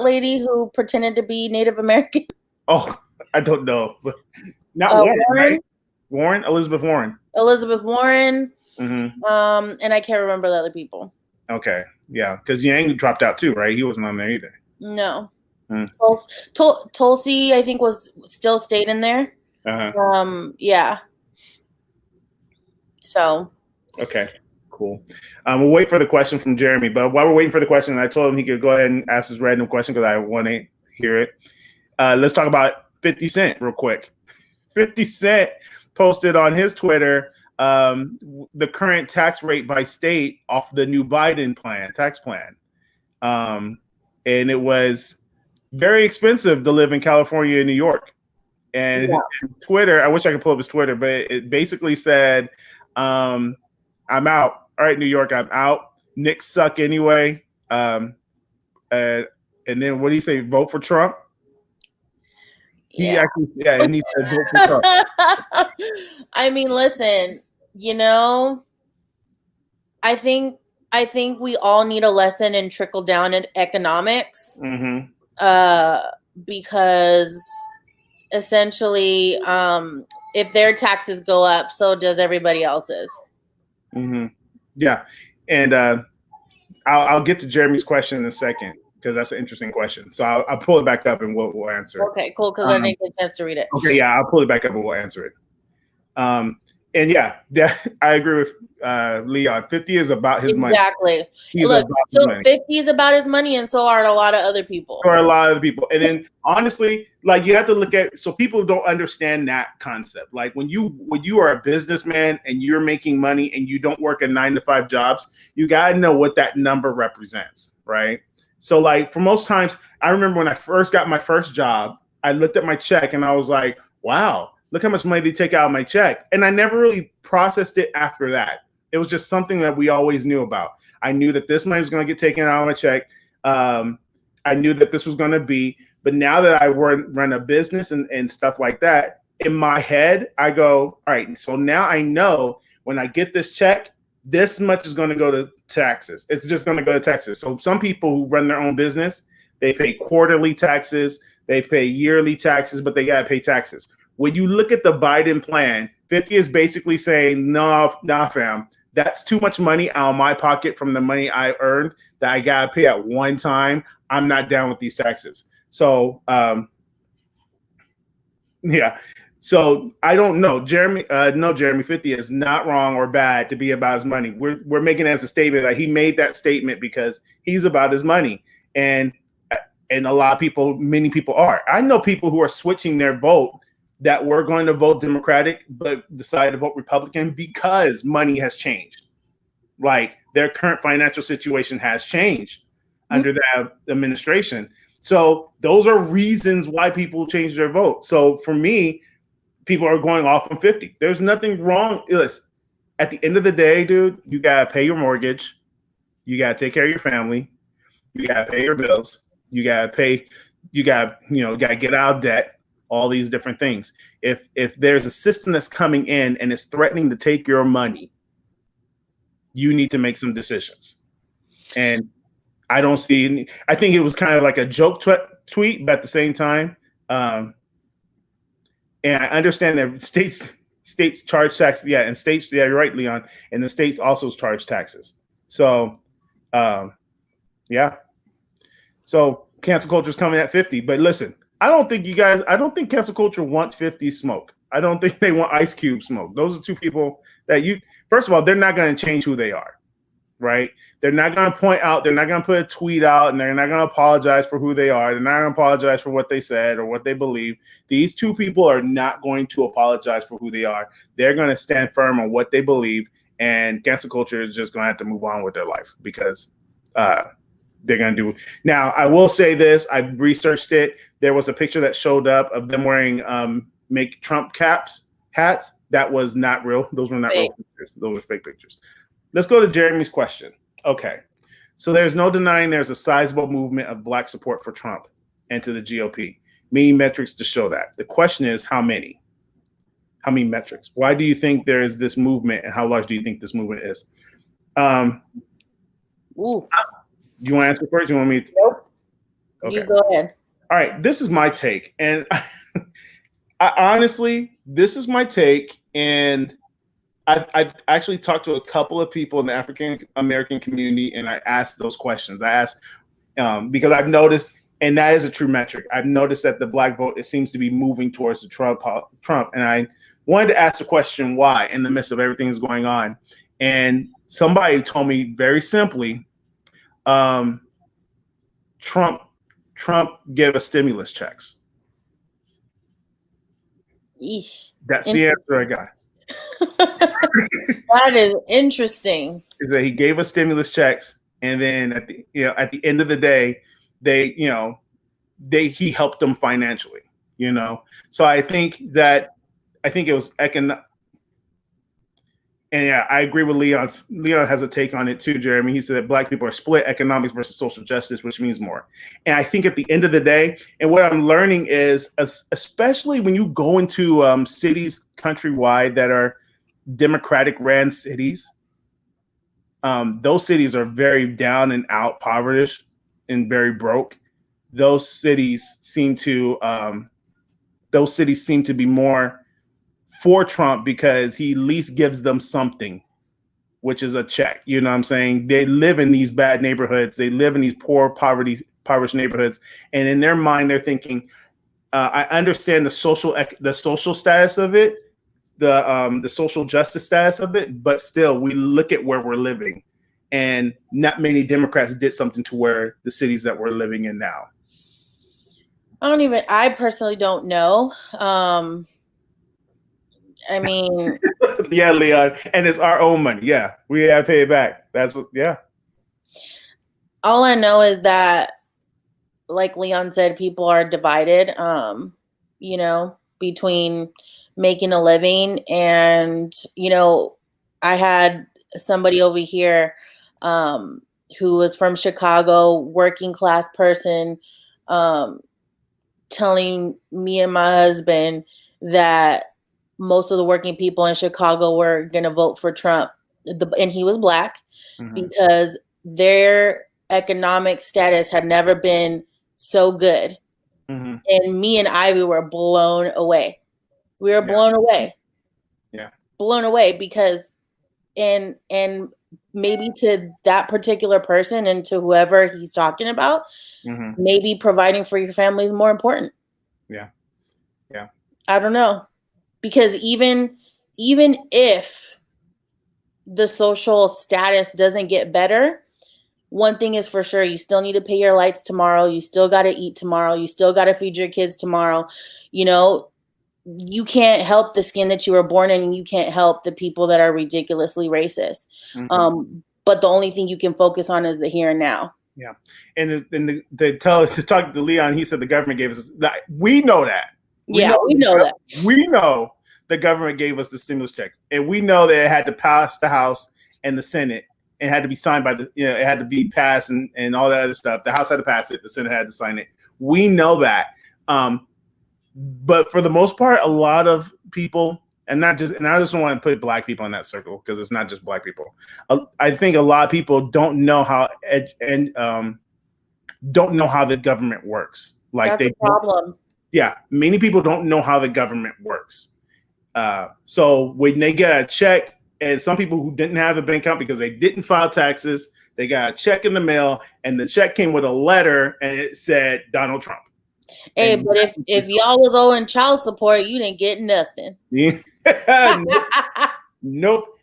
lady who pretended to be Native American? Oh, I don't know. Not Warren, right? Warren, Elizabeth Warren. Mm-hmm. And I can't remember the other people. Okay, yeah, because Yang dropped out too, right? He wasn't on there either. No. Tulsi, I think, still stayed in there. Yeah. So. Okay. Cool. We'll wait for the question from Jeremy. But while we're waiting for the question, I told him he could go ahead and ask his random question because I want to hear it. Let's talk about 50 Cent real quick. 50 Cent posted on his Twitter the current tax rate by state off the new Biden tax plan. And it was very expensive to live in California and New York. And Twitter, I wish I could pull up his Twitter, but it basically said, I'm out. All right, New York, I'm out. Knicks suck anyway. And then what do you say? Vote for Trump? Yeah. And he said vote for Trump. I mean, listen, you know, I think we all need a lesson in trickle down in economics. Because essentially, if their taxes go up, so does everybody else's. Yeah, and I'll get to Jeremy's question in a second because that's an interesting question. So I'll pull it back up and we'll answer it. Okay, cool. Because I didn't get a chance to read it. Okay, yeah, I'll pull it back up and we'll answer it. And yeah, I agree with Leon. 50 is about his money. Exactly. Look, so 50 is about his money, and so are a lot of other people. And then honestly, like you have to look at, so people don't understand that concept. Like when you are a businessman and you're making money and you don't work a 9-to-5 jobs, you gotta know what that number represents, right? So like for most times, I remember when I first got my first job, I looked at my check and I was like, wow, look how much money they take out of my check. And I never really processed it after that. It was just something that we always knew about. I knew that this money was going to get taken out of my check. I knew that this was going to be, but now that I run a business and stuff like that, in my head, I go, all right, so now I know when I get this check, this much is going to go to taxes. It's just going to go to taxes. So some people who run their own business, they pay quarterly taxes, they pay yearly taxes, but they got to pay taxes. When you look at the Biden plan, 50 is basically saying, nah, fam, that's too much money out of my pocket from the money I earned that I got to pay at one time. I'm not down with these taxes. So, yeah. So I don't know. Jeremy, 50 is not wrong or bad to be about his money. We're making it as a statement that he made that statement because he's about his money. And a lot of people, many people are. I know people who are switching their vote that were going to vote Democratic, but decided to vote Republican because money has changed. Like their current financial situation has changed under that administration. So those are reasons why people change their vote. So for me, people are going off on 50. There's nothing wrong. Listen, at the end of the day, dude, you gotta pay your mortgage, you gotta take care of your family, you gotta pay your bills, you gotta get out of debt, all these different things. If there's a system that's coming in and is threatening to take your money, you need to make some decisions. And I don't see any, I think it was kind of like a joke tweet, but at the same time, and I understand that states charge taxes, and states, you're right, Leon, and the states also charge taxes. So, so cancel culture is coming at 50. But listen, I don't think cancel culture wants 50 smoke. I don't think they want Ice Cube smoke. Those are two people that first of all, they're not going to change who they are. Right? They're not going to point out, they're not going to put a tweet out, and they're not going to apologize for who they are. They're not going to apologize for what they said or what they believe. These two people are not going to apologize for who they are. They're going to stand firm on what they believe, and cancel culture is just going to have to move on with their life because they're going to do. Now, I will say this. I've researched it. There was a picture that showed up of them wearing Make Trump hats. That was not real. Those were not real pictures. Those were fake pictures. Let's go to Jeremy's question. Okay. So there's no denying there's a sizable movement of Black support for Trump and to the GOP. Many metrics to show that. The question is, how many? How many metrics? Why do you think there is this movement, and how large do you think this movement is? You want to answer first? You want me to? Nope. Okay. You go ahead. All right. This is my take. And honestly, this is my take. And I've actually talked to a couple of people in the African American community, and I asked those questions. I asked because I've noticed, and that is a true metric. I've noticed that the Black vote, it seems to be moving towards the Trump, and I wanted to ask the question why in the midst of everything that's going on. And somebody told me very simply, Trump gave us stimulus checks. Eesh. That's the answer I got. That is interesting. Is that he gave us stimulus checks, and then at the end of the day, he helped them financially. So I think it was economic. And yeah, I agree with Leon. Leon has a take on it too, Jeremy. He said that Black people are split, economics versus social justice, which means more. And I think at the end of the day, and what I'm learning is, especially when you go into cities countrywide that are Democratic ran cities, those cities are very down and out, poverty, and very broke. Those cities seem to be more for Trump because he at least gives them something, which is a check. You know what I'm saying? They live in these bad neighborhoods. They live in these impoverished neighborhoods. And in their mind, they're thinking, I understand the social status of it, the social justice status of it, but still we look at where we're living, and not many Democrats did something to where the cities that we're living in now. I personally don't know. I mean, yeah, Leon, and it's our own money. Yeah, we have to pay it back. That's what. Yeah. All I know is that, like Leon said, people are divided. Between making a living and I had somebody over here who was from Chicago, working class person, telling me and my husband that most of the working people in Chicago were going to vote for Trump, and he was Black, because their economic status had never been so good. And me and Ivy were blown away. We were blown away. Yeah. Blown away because, and maybe to that particular person and to whoever he's talking about, maybe providing for your family is more important. Yeah. Yeah. I don't know. Because even if the social status doesn't get better, one thing is for sure, you still need to pay your lights tomorrow. You still got to eat tomorrow. You still got to feed your kids tomorrow. You can't help the skin that you were born in, and you can't help the people that are ridiculously racist. But the only thing you can focus on is the here and now. Yeah. And to talk to Leon, he said the government gave us, we know that. We know that. We know the government gave us the stimulus check, and we know that it had to pass the House and the Senate, and had to be signed by it had to be passed and all that other stuff. The House had to pass it, the Senate had to sign it. We know that, but for the most part, a lot of people, and I just don't want to put black people in that circle because it's not just black people. I think a lot of people don't know how don't know how the government works. Like that's a problem. Yeah, many people don't know how the government works. So when they get a check, and some people who didn't have a bank account because they didn't file taxes, they got a check in the mail, and the check came with a letter, and it said Donald Trump. Hey, but if y'all was owing child support, you didn't get nothing. Nope.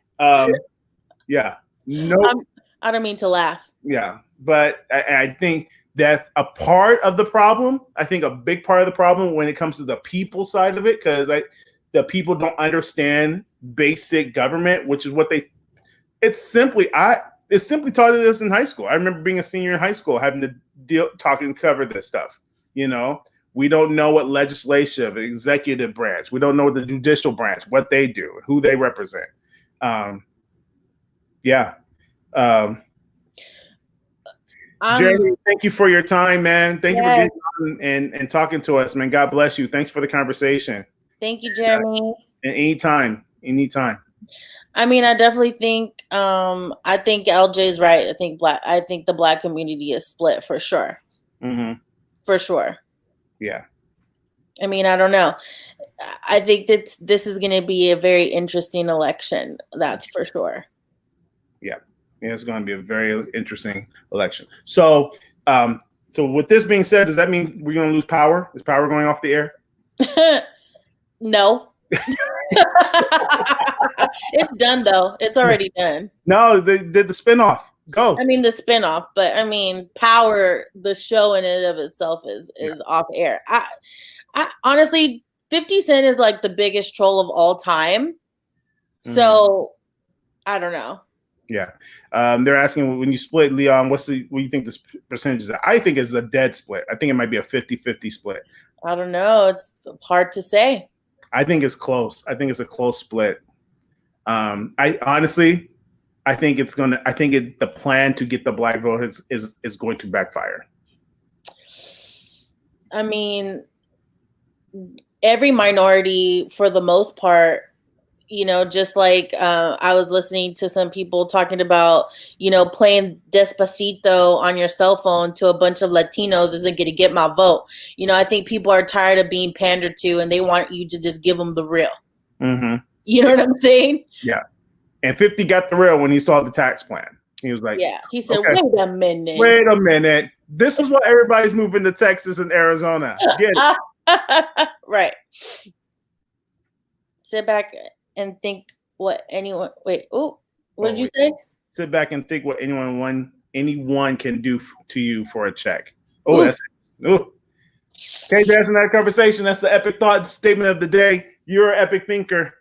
Yeah. Nope. I don't mean to laugh. Yeah, but I think that's a part of the problem. I think a big part of the problem when it comes to the people side of it, because the people don't understand basic government, which is what it's simply taught us in high school. I remember being a senior in high school, having to talk and cover this stuff. We don't know what legislative, executive branch. We don't know what the judicial branch, what they do, who they represent. Jeremy, thank you for your time, man. Thank you for getting on and talking to us, man. God bless you. Thanks for the conversation. Thank you, Jeremy. And anytime. I mean, I definitely think I think LJ's right. I think the black community is split for sure. Mm-hmm. For sure. Yeah. I mean, I don't know. I think that this is going to be a very interesting election. That's for sure. Yeah. It's going to be a very interesting election. So, with this being said, does that mean we're going to lose power? Is power going off the air? No. It's done though. It's already done. No, they did the spinoff. Go. I mean the spinoff, but I mean Power, the show in and of itself is off air. I honestly, 50 Cent is like the biggest troll of all time. So I don't know. Yeah. They're asking, when you split, Leon, what do you think this percentage is? I think it's a dead split. I think it might be a 50-50 split. I don't know. It's hard to say. I think it's close. I think it's a close split. I think the plan to get the black vote is going to backfire. I mean, every minority, for the most part, just like I was listening to some people talking about, playing Despacito on your cell phone to a bunch of Latinos isn't going to get my vote. I think people are tired of being pandered to, and they want you to just give them the real. Mm-hmm. You know what I'm saying? Yeah. And 50 got the real when he saw the tax plan. He was like, yeah. He said, okay, wait a minute. This is why everybody's moving to Texas and Arizona. Get it. Right. Sit back and think what anyone. Wait. Oh, what did you say? Sit back and think what anyone can do to you for a check. Oh, that's it. Oh. Okay, that's another conversation. That's the epic thought statement of the day. You're an epic thinker.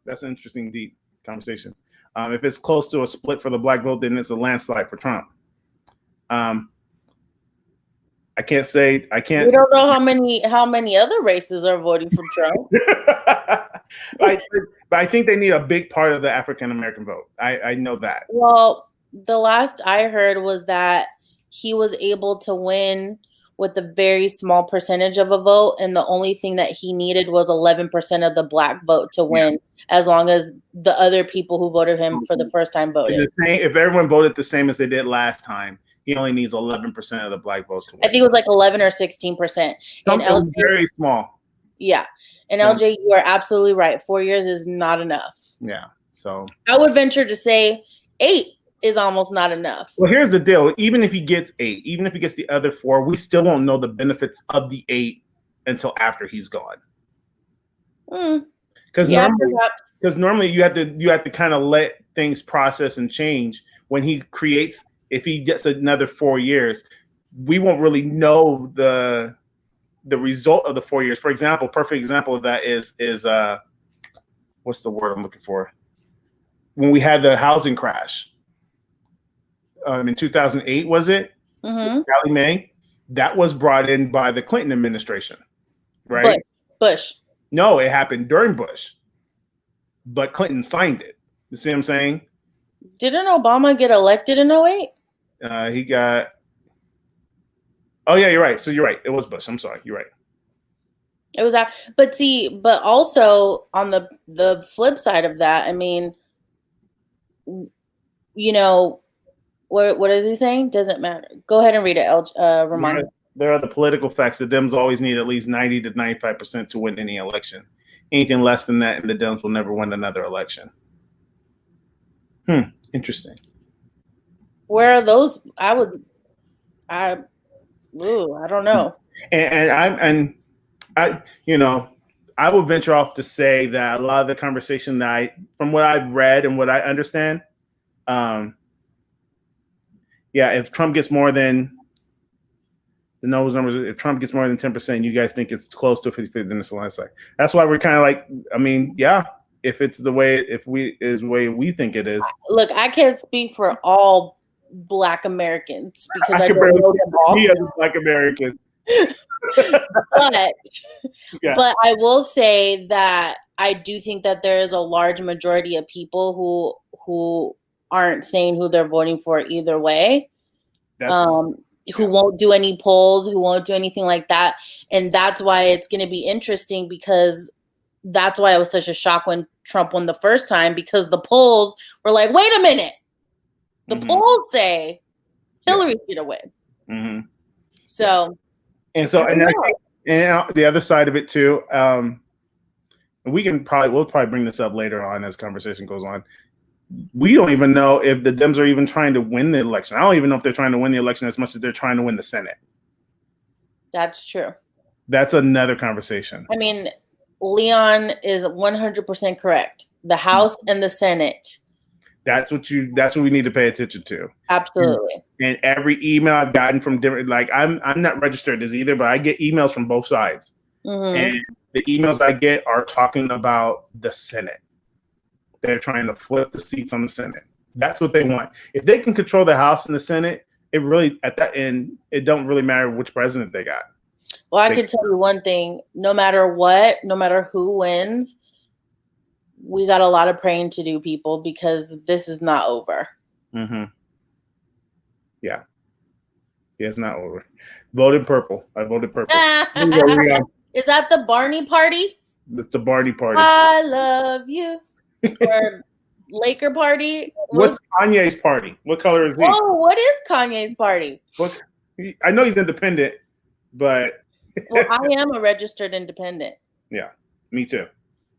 That's an interesting, deep conversation. If it's close to a split for the black vote, then it's a landslide for Trump. I can't. We don't know how many other races are voting for Trump. But I think they need a big part of the African American vote. I know that. Well, the last I heard was that he was able to win with a very small percentage of a vote, and the only thing that he needed was 11% of the black vote to win, as long as the other people who voted him for the first time voted. If everyone voted the same as they did last time, he only needs 11% of the black vote to win. I think it was like 11 or 16%. Something very small. Yeah. And LJ, you are absolutely right. 4 years is not enough. Yeah. So I would venture to say 8 is almost not enough. Well, here's the deal. Even if he gets 8, even if he gets the other 4, we still won't know the benefits of the 8 until after he's gone. Because normally you have to kind of let things process and change. When he creates, if he gets another 4 years, we won't really know the result of the 4 years. For example, perfect example of that is what's the word I'm looking for? When we had the housing crash. In 2008, was it? Mm-hmm. Sallie Mae, that was brought in by the Clinton administration, right? Bush. No, it happened during Bush, but Clinton signed it. You see what I'm saying? Didn't Obama get elected in 08? He got. Oh yeah, you're right. So you're right. It was Bush. I'm sorry. You're right. It was that, but also on the flip side of that, I mean, you know, what is he saying? Doesn't matter. Go ahead and read it, Ramon. There are the political facts. The Dems always need at least 90 to 95% to win any election. Anything less than that, and the Dems will never win another election. Interesting. Where are those? I don't know. And I would venture off to say that a lot of the conversation from what I've read and what I understand, if Trump gets more than the nose numbers, if Trump gets more than 10%, you guys think it's close to 50-50, then it's a landslide. That's why we're kind of like, I mean, yeah, if it's the way we think it is. Look, I can't speak for all Black Americans because I don't know them all. Me as a Black American. But I will say that I do think that there is a large majority of people who aren't saying who they're voting for either way. Who won't do any polls, who won't do anything like that. And that's why it's going to be interesting, because that's why it was such a shock when Trump won the first time, because the polls were like, wait a minute. The polls say Hillary should win. Mm-hmm. So, and the other side of it too, we'll probably bring this up later on as conversation goes on. We don't even know if the Dems are even trying to win the election. I don't even know if they're trying to win the election as much as they're trying to win the Senate. That's true. That's another conversation. I mean, Leon is 100% correct. The House and the Senate. That's what we need to pay attention to. Absolutely. And every email I've gotten from different, like I'm not registered as either, but I get emails from both sides. Mm-hmm. And the emails I get are talking about the Senate. They're trying to flip the seats on the Senate. That's what they want. If they can control the House and the Senate, it really, at that end, it don't really matter which president they got. Well, I could tell you one thing, no matter what, no matter who wins, we got a lot of praying to do, people, because this is not over. Mm-hmm. Yeah. Yeah, it's not over. Voted purple. I voted purple. Is that the Barney party? It's the Barney party. I love you. Or Laker party. What's Kanye's party? What color is he? Oh, what is Kanye's party? I know he's independent, but well, I am a registered independent. Yeah, me too.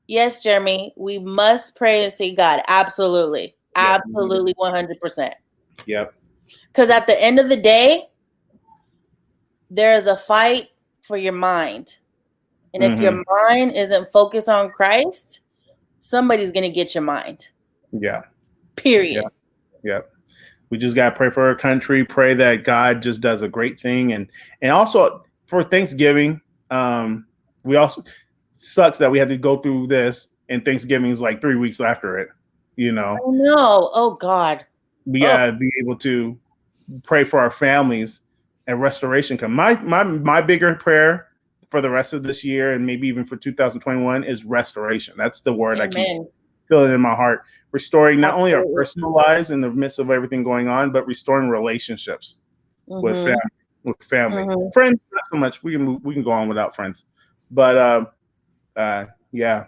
Yes, Jeremy, we must pray and see God. Absolutely. Yeah. Absolutely, 100%. Yep. Because at the end of the day, there is a fight for your mind. And if your mind isn't focused on Christ, somebody's going to get your mind. Yeah. Period. Yeah. We just got to pray for our country, pray that God just does a great thing. And also for Thanksgiving, we also sucks that we had to go through this, and Thanksgiving is like 3 weeks after it, you know. Oh, no. Oh, God. We got to be able to pray for our families and restoration. My bigger prayer for the rest of this year and maybe even for 2021 is restoration. That's the word. Amen. I keep feeling in my heart. Restoring not only our personal lives in the midst of everything going on, but restoring relationships with family. Friends, not so much. We can go on without friends, but yeah,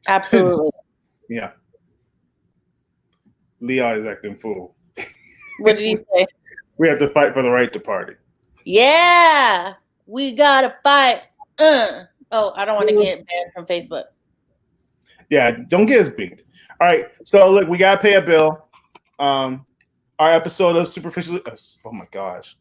absolutely. Yeah. Leon is acting fool. What did he say? We have to fight for the right to party. Yeah, we gotta fight. Oh, I don't want to get banned from Facebook. Yeah, don't get us beat. All right, so look, we gotta pay a bill. Our episode of Superficially. Oh my gosh,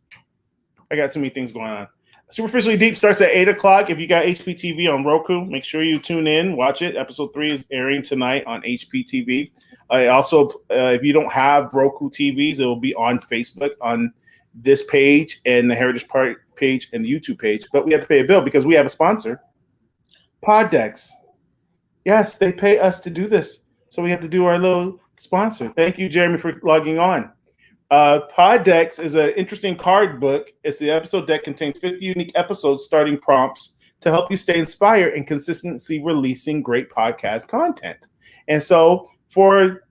I got too many things going on. Superficially Deep starts at 8:00. If you got HPTV on Roku, make sure you tune in, watch it. Episode 3 is airing tonight on HPTV. Also, if you don't have Roku TVs, it will be on Facebook on this page and the Heritage Park page and the YouTube page. But we have to pay a bill because we have a sponsor, Poddex. Yes, they pay us to do this, so we have to do our little sponsor. Thank you, Jeremy, for logging on. Poddex is an interesting card book. It's the episode deck, contains 50 unique episodes, starting prompts to help you stay inspired and consistently releasing great podcast content. And so for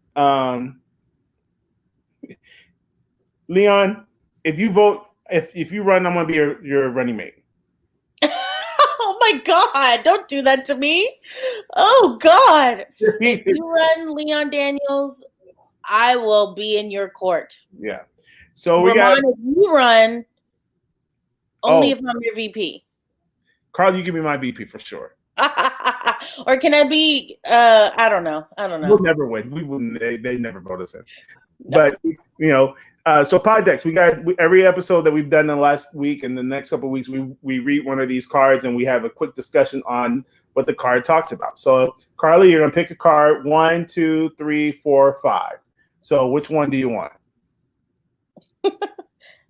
Leon, if you vote, if you run, I'm going to be your running mate. Oh my God, don't do that to me. Oh God. If you run, Leon Daniels, I will be in your court. Yeah. So Ramon, if you run, only if I'm your VP. Carl, you give me my VP for sure. Or can I be, I don't know. We'll never win. We wouldn't, they never vote us in. No. But, so pod decks, we got every episode that we've done in the last week and the next couple of weeks, we read one of these cards and we have a quick discussion on what the card talks about. So Carly, you're going to pick a card, 1, 2, 3, 4, 5. So which one do you want?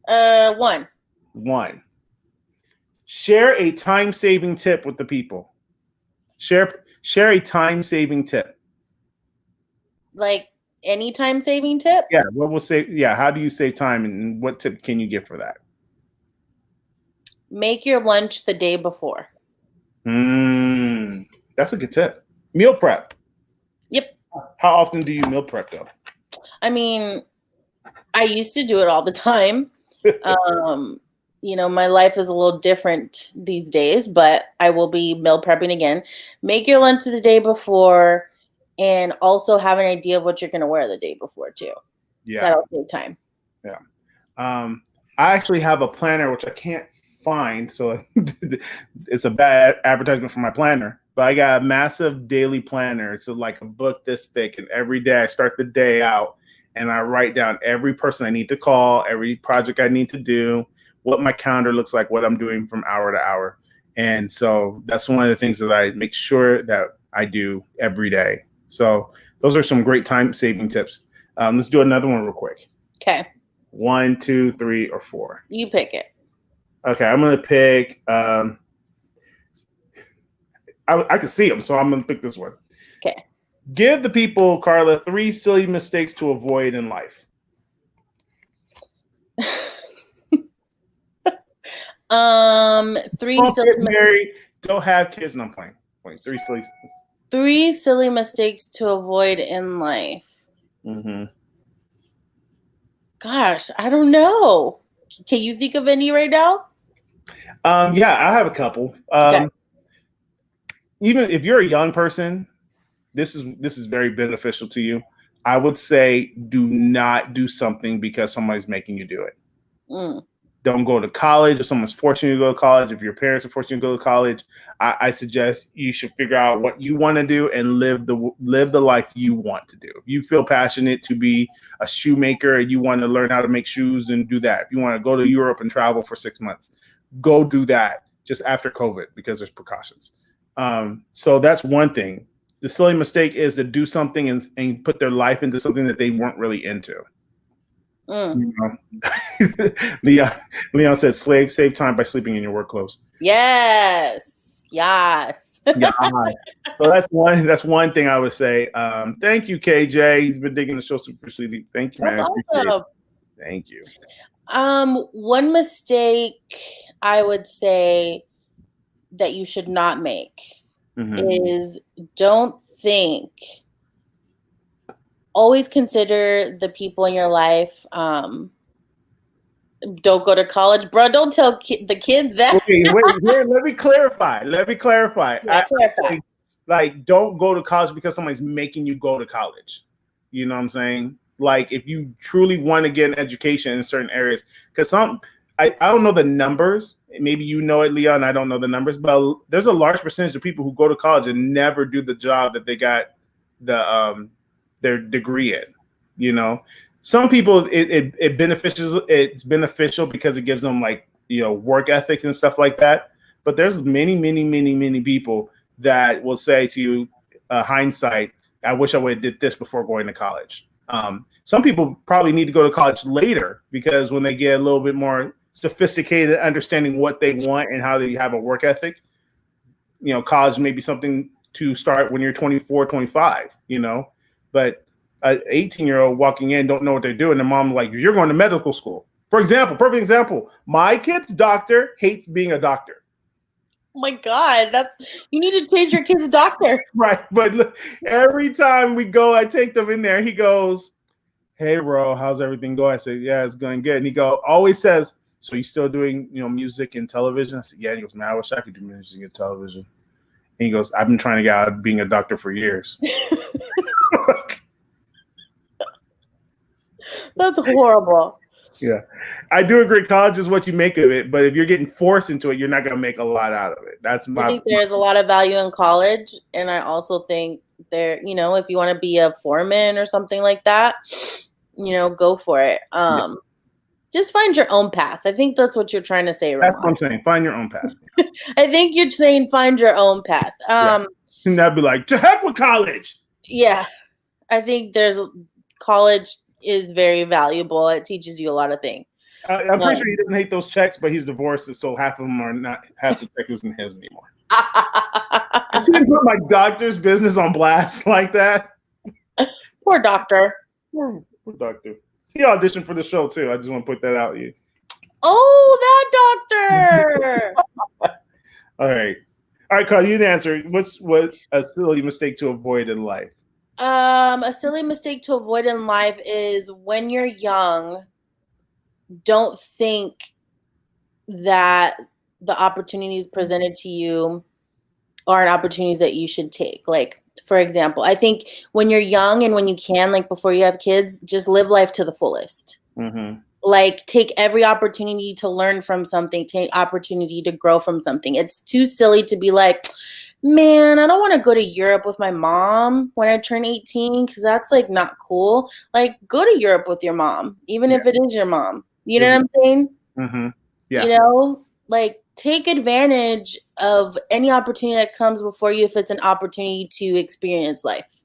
1. 1. Share a time-saving tip with the people. Share a time-saving tip. Like any time-saving tip? Yeah, what we'll say. Yeah, how do you save time, and what tip can you give for that? Make your lunch the day before. That's a good tip. Meal prep. Yep. How often do you meal prep though? I mean, I used to do it all the time. My life is a little different these days, but I will be meal prepping again. Make your lunch the day before, and also have an idea of what you're going to wear the day before too. Yeah, that'll save time. Yeah, I actually have a planner which I can't find, so it's a bad advertisement for my planner. But I got a massive daily planner. It's like a book this thick, and every day I start the day out and I write down every person I need to call, every project I need to do, what my calendar looks like, what I'm doing from hour to hour. And so that's one of the things that I make sure that I do every day. So those are some great time-saving tips. Let's do another one real quick. Okay. 1, 2, 3, or 4. You pick it. Okay, I'm going to pick... I can see them, so I'm going to pick this one. Okay. Give the people, Carla, 3 silly mistakes to avoid in life. 3 silly married, don't have kids, and I'm playing. Wait, 3 silly. 3 silly mistakes to avoid in life. Mm-hmm. Gosh, I don't know. Can you think of any right now? Yeah, I have a couple. Okay. Even if you're a young person, this is very beneficial to you. I would say do not do something because somebody's making you do it. Don't go to college if someone's forcing you to go to college. If your parents are forcing you to go to college, I suggest you should figure out what you want to do and live the life you want to do. If you feel passionate to be a shoemaker and you want to learn how to make shoes, then do that. If you want to go to Europe and travel for 6 months, go do that just after COVID because there's precautions. So that's one thing. The silly mistake is to do something and put their life into something that they weren't really into. You know? Leon said, save time by sleeping in your work clothes. Yes. Yeah. So that's one thing I would say. Thank you, KJ. He's been digging the show superficially deep. Thank you, man. Awesome. Thank you. One mistake I would say that you should not make is don't think. Always consider the people in your life. Don't go to college, bro. Don't tell the kids that. Okay, wait, let me clarify. Yeah, clarify. Like, don't go to college because somebody's making you go to college. You know what I'm saying? Like, if you truly want to get an education in certain areas, because I don't know the numbers. Maybe you know it, Leon. I don't know the numbers, but there's a large percentage of people who go to college and never do the job that they got their degree in. You know, some people it's beneficial because it gives them work ethics and stuff like that. But there's many people that will say to you, hindsight, I wish I would have did this before going to college. Some people probably need to go to college later because when they get a little bit more sophisticated understanding what they want and how they have a work ethic, college may be something to start when you're 24, 25, but an 18-year-old walking in don't know what they're doing. Their mom like, you're going to medical school. For example, perfect example, my kid's doctor hates being a doctor. my God, you need to change your kid's doctor. Right. But look, every time we go, I take them in there. He goes, "Hey, bro, how's everything going?" I said, "Yeah, it's going good." And he always says, "So you still doing, music and television?" I said, "Yeah." And he goes, "Man, I wish I could do music and television." And he goes, "I've been trying to get out of being a doctor for years." That's horrible. Yeah, I do agree. College is what you make of it, but if you're getting forced into it, you're not going to make a lot out of it. That's I think there's a lot of value in college, and I also think if you want to be a foreman or something like that, go for it. Just find your own path. I think that's what you're trying to say, Ramon. That's what I'm saying. Find your own path. I think you're saying find your own path. And that'd be like, to heck with college. Yeah, I think college is very valuable. It teaches you a lot of things. I'm pretty sure he doesn't hate those checks, but he's divorced, so half of them are not. Half the check isn't his anymore. I shouldn't put my doctor's business on blast like that. Poor doctor. Poor doctor. He auditioned for the show too. I just want to put that out to you. Oh, that doctor. All right, Carl. You answer. What a silly mistake to avoid in life? A silly mistake to avoid in life is when you're young, don't think that the opportunities presented to you aren't opportunities that you should take. Like, for example, I think when you're young and when you can, like before you have kids, just live life to the fullest. Mm-hmm. Like, take every opportunity to learn from something, take opportunity to grow from something. It's too silly to be like, man, I don't want to go to Europe with my mom when I turn 18 because that's like not cool. Like, go to Europe with your mom, even if it is your mom. You know what I'm saying? Mm-hmm. Yeah. Like, take advantage of any opportunity that comes before you if it's an opportunity to experience life.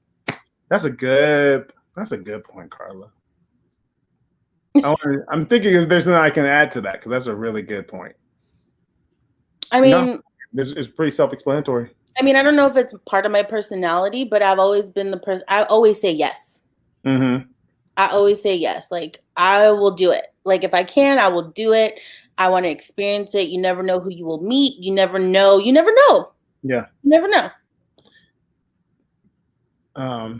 That's a good point, Carla. I'm thinking if there's something I can add to that because that's a really good point. I mean, it's pretty self-explanatory. I mean, I don't know if it's part of my personality, but I've always been the person. I always say yes. Mm-hmm. I always say yes. Like, I will do it. Like, if I can, I will do it. I want to experience it. You never know who you will meet. You never know. You never know. Yeah. You never know.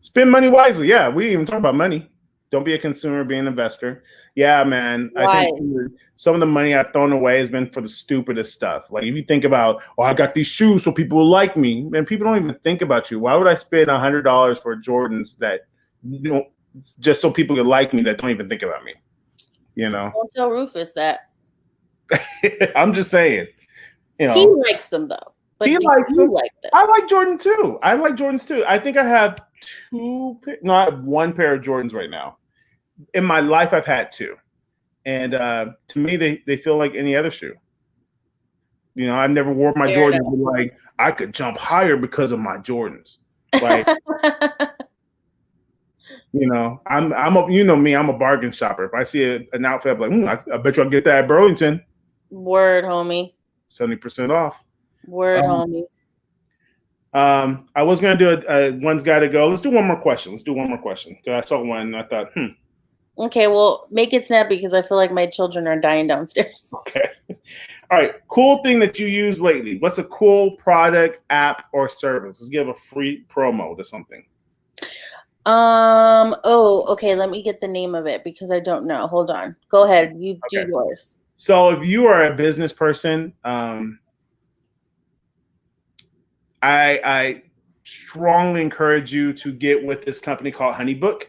Spend money wisely. Yeah, we didn't even talk about money. Don't be a consumer, be an investor. Yeah, man. Why? I think some of the money I've thrown away has been for the stupidest stuff. Like if you think about, I got these shoes so people will like me. Man, people don't even think about you. Why would I spend $100 for Jordans that just so people could like me that don't even think about me? Don't tell Rufus that. I'm just saying. He likes them though. But he likes them. Like them? I like Jordan too. I like Jordans too. I think I have I have one pair of Jordans right now. In my life, I've had two. And to me, they feel like any other shoe. I've never wore my Jordans like I could jump higher because of my Jordans. Like, I'm a bargain shopper. If I see an outfit, I'm like, I bet you I'll get that at Burlington. Word, homie. 70% off. Word, homie. I was gonna do a one's got to go. Let's do one more question. Because I saw one and I thought, Okay, well, make it snappy because I feel like my children are dying downstairs. Okay. All right. Cool thing that you use lately. What's a cool product, app, or service? Let's give a free promo to something. Okay. Let me get the name of it because I don't know. Hold on. Go ahead. You do yours. So if you are a business person, I strongly encourage you to get with this company called HoneyBook.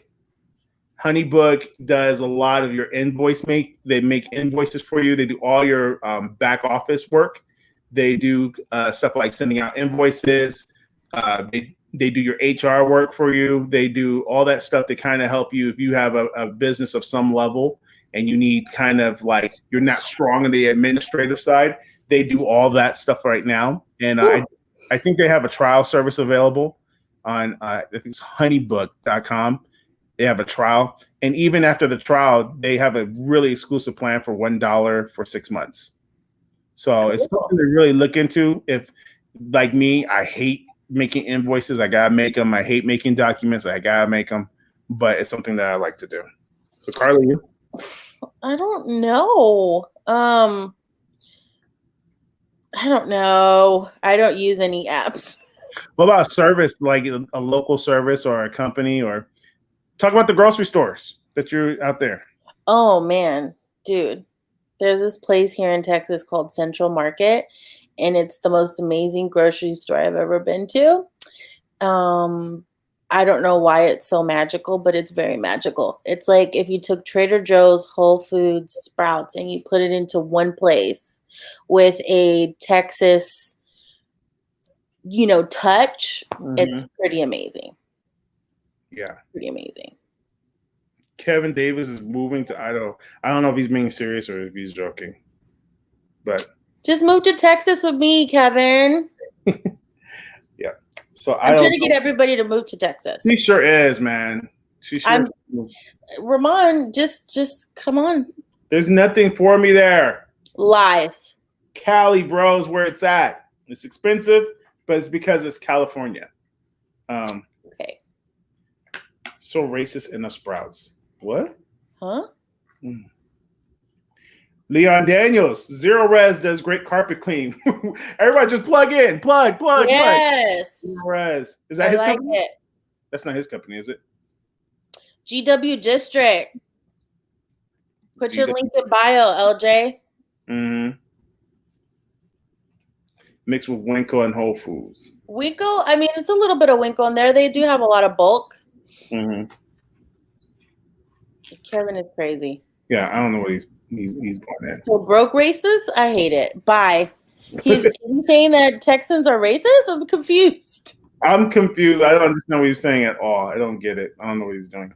HoneyBook does a lot of your They make invoices for you. They do all your back office work. They do stuff like sending out invoices. They do your HR work for you. They do all that stuff to kind of help you if you have a business of some level and you need kind of like you're not strong on the administrative side. They do all that stuff right now. And I think they have a trial service available on I think it's honeybook.com. They have a trial. And even after the trial, they have a really exclusive plan for $1 for 6 months. So it's something to really look into. If, like me, I hate making invoices. I got to make them. I hate making documents. I got to make them. But it's something that I like to do. So, Carly, you? I don't know. I don't know. I don't use any apps. What about a service, like a local service or a company, or talk about the grocery stores that you're out there? Oh man, dude. There's this place here in Texas called Central Market, and it's the most amazing grocery store I've ever been to. I don't know why it's so magical, but it's very magical. It's like if you took Trader Joe's, Whole Foods, Sprouts, and you put it into one place with a Texas, touch. It's pretty amazing. Yeah. Pretty amazing. Kevin Davis is moving to Idaho. I don't know if he's being serious or if he's joking, but just move to Texas with me, Kevin. Yeah. So I'm trying to get everybody to move to Texas. She sure is, man. She sure. Ramon, just come on. There's nothing for me there. Lies. Cali, bro, is where it's at. It's expensive, but it's because it's California. Okay. So racist in the Sprouts. What? Huh? Leon Daniels, Zero Res does great carpet clean. Everybody just plug in. Plug. Yes. Zero Res. Is that his company? It. That's not his company, is it? GW District. Put your link in bio, LJ. Mm-hmm. Mixed with Winco and Whole Foods. Winco, I mean, it's a little bit of Winco in there. They do have a lot of bulk. Mm-hmm. Kevin is crazy. Yeah, I don't know what he's going at. So broke racist? I hate it. Bye. He's saying that Texans are racist? I'm confused. I'm confused. I don't understand what he's saying at all. I don't get it. I don't know what he's doing.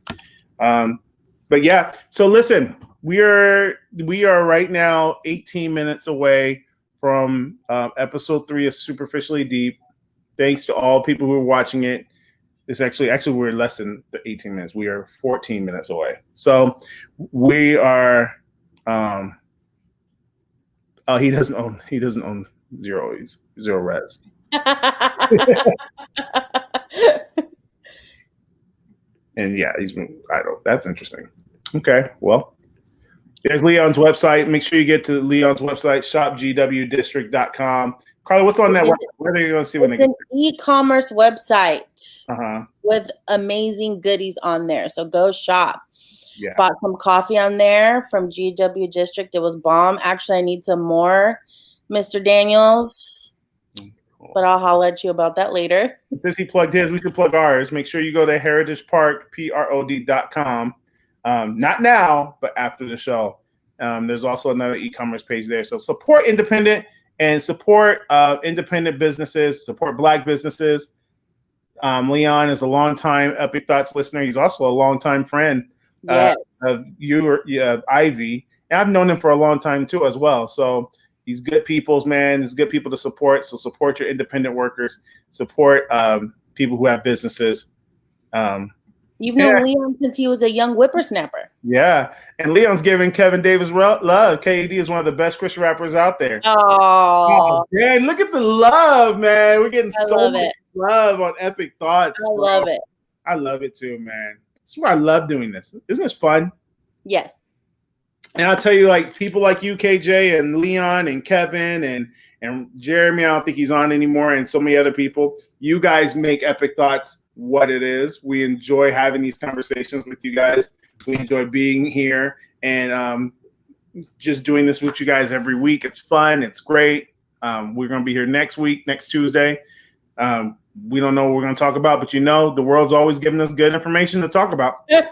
But yeah, so listen, we are right now 18 minutes away from episode 3 of Superficially Deep. Thanks to all people who are watching it. It's actually we're less than the 18 minutes. We are 14 minutes away. So we are he doesn't own Zero Res. And yeah, I don't. That's interesting. Okay, well, there's Leon's website. Make sure you get to Leon's website, shopgwdistrict.com. Carla, what's on that website? Where are they going to see when they get an e-commerce website there? with amazing goodies on there. So go shop. Yeah. Bought some coffee on there from GW District. It was bomb. Actually, I need some more, Mr. Daniels. Cool. But I'll holler at you about that later. Since he plugged his, we should plug ours. Make sure you go to heritagepark.prod.com. Not now, but after the show. There's also another e-commerce page there. So support independent and support independent businesses, support Black businesses. Leon is a longtime Epic Thoughts listener. He's also a longtime friend of you or Ivy. And I've known him for a long time too as well. So he's good people's man. He's good people to support. So support your independent workers. Support people who have businesses. You've known Leon since he was a young whippersnapper. Yeah. And Leon's giving Kevin Davis love. KD is one of the best Christian rappers out there. Oh man, look at the love, man. We're getting so much love on Epic Thoughts. I love it. I love it too, man. That's why I love doing this. Isn't this fun? Yes. And I'll tell you, like, people like you, KJ, and Leon, and Kevin, and Jeremy, I don't think he's on anymore, and so many other people. You guys make Epic Thoughts what it is. We enjoy having these conversations with you guys. We enjoy being here and just doing this with you guys every week. It's fun. It's great. We're going to be here next week, next Tuesday. We don't know what we're going to talk about, but the world's always giving us good information to talk about. Hey,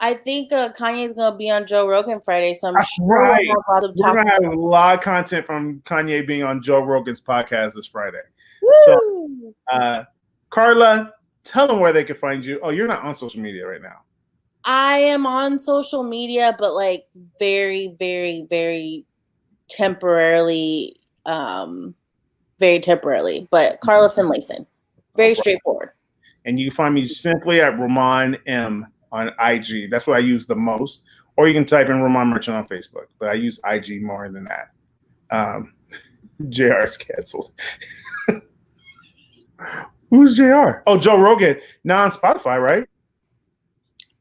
I think Kanye's going to be on Joe Rogan Friday, so I'm sure we're going to have a lot of content from Kanye being on Joe Rogan's podcast this Friday. Woo! So, Carla, tell them where they can find you. Oh, you're not on social media right now. I am on social media, but like very, very, very temporarily. Very temporarily, but Carla Finlayson. Very straightforward. And you can find me simply at Ramon M on IG. That's what I use the most. Or you can type in Ramon Merchant on Facebook, but I use IG more than that. JR's canceled. Who's JR? Oh, Joe Rogan. Now on Spotify, right?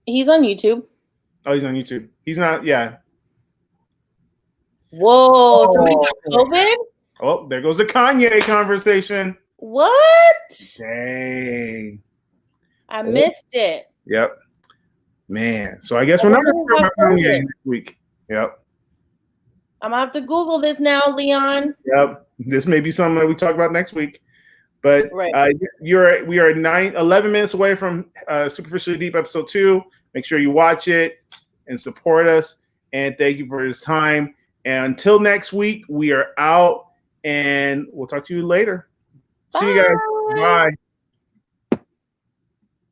He's on YouTube. Oh, he's on YouTube. He's not, yeah. Whoa, somebody got COVID? Oh, there goes the Kanye conversation. What? Dang. I missed it. Yep. Man. So I guess we're not going to talk about Kanye next week. Yep. I'm going to have to Google this now, Leon. Yep. This may be something that we talk about next week. But right. we are 11 minutes away from Superficially Deep episode 2. Make sure you watch it and support us. And thank you for this time. And until next week, we are out. And we'll talk to you later. Bye. See you guys. Bye.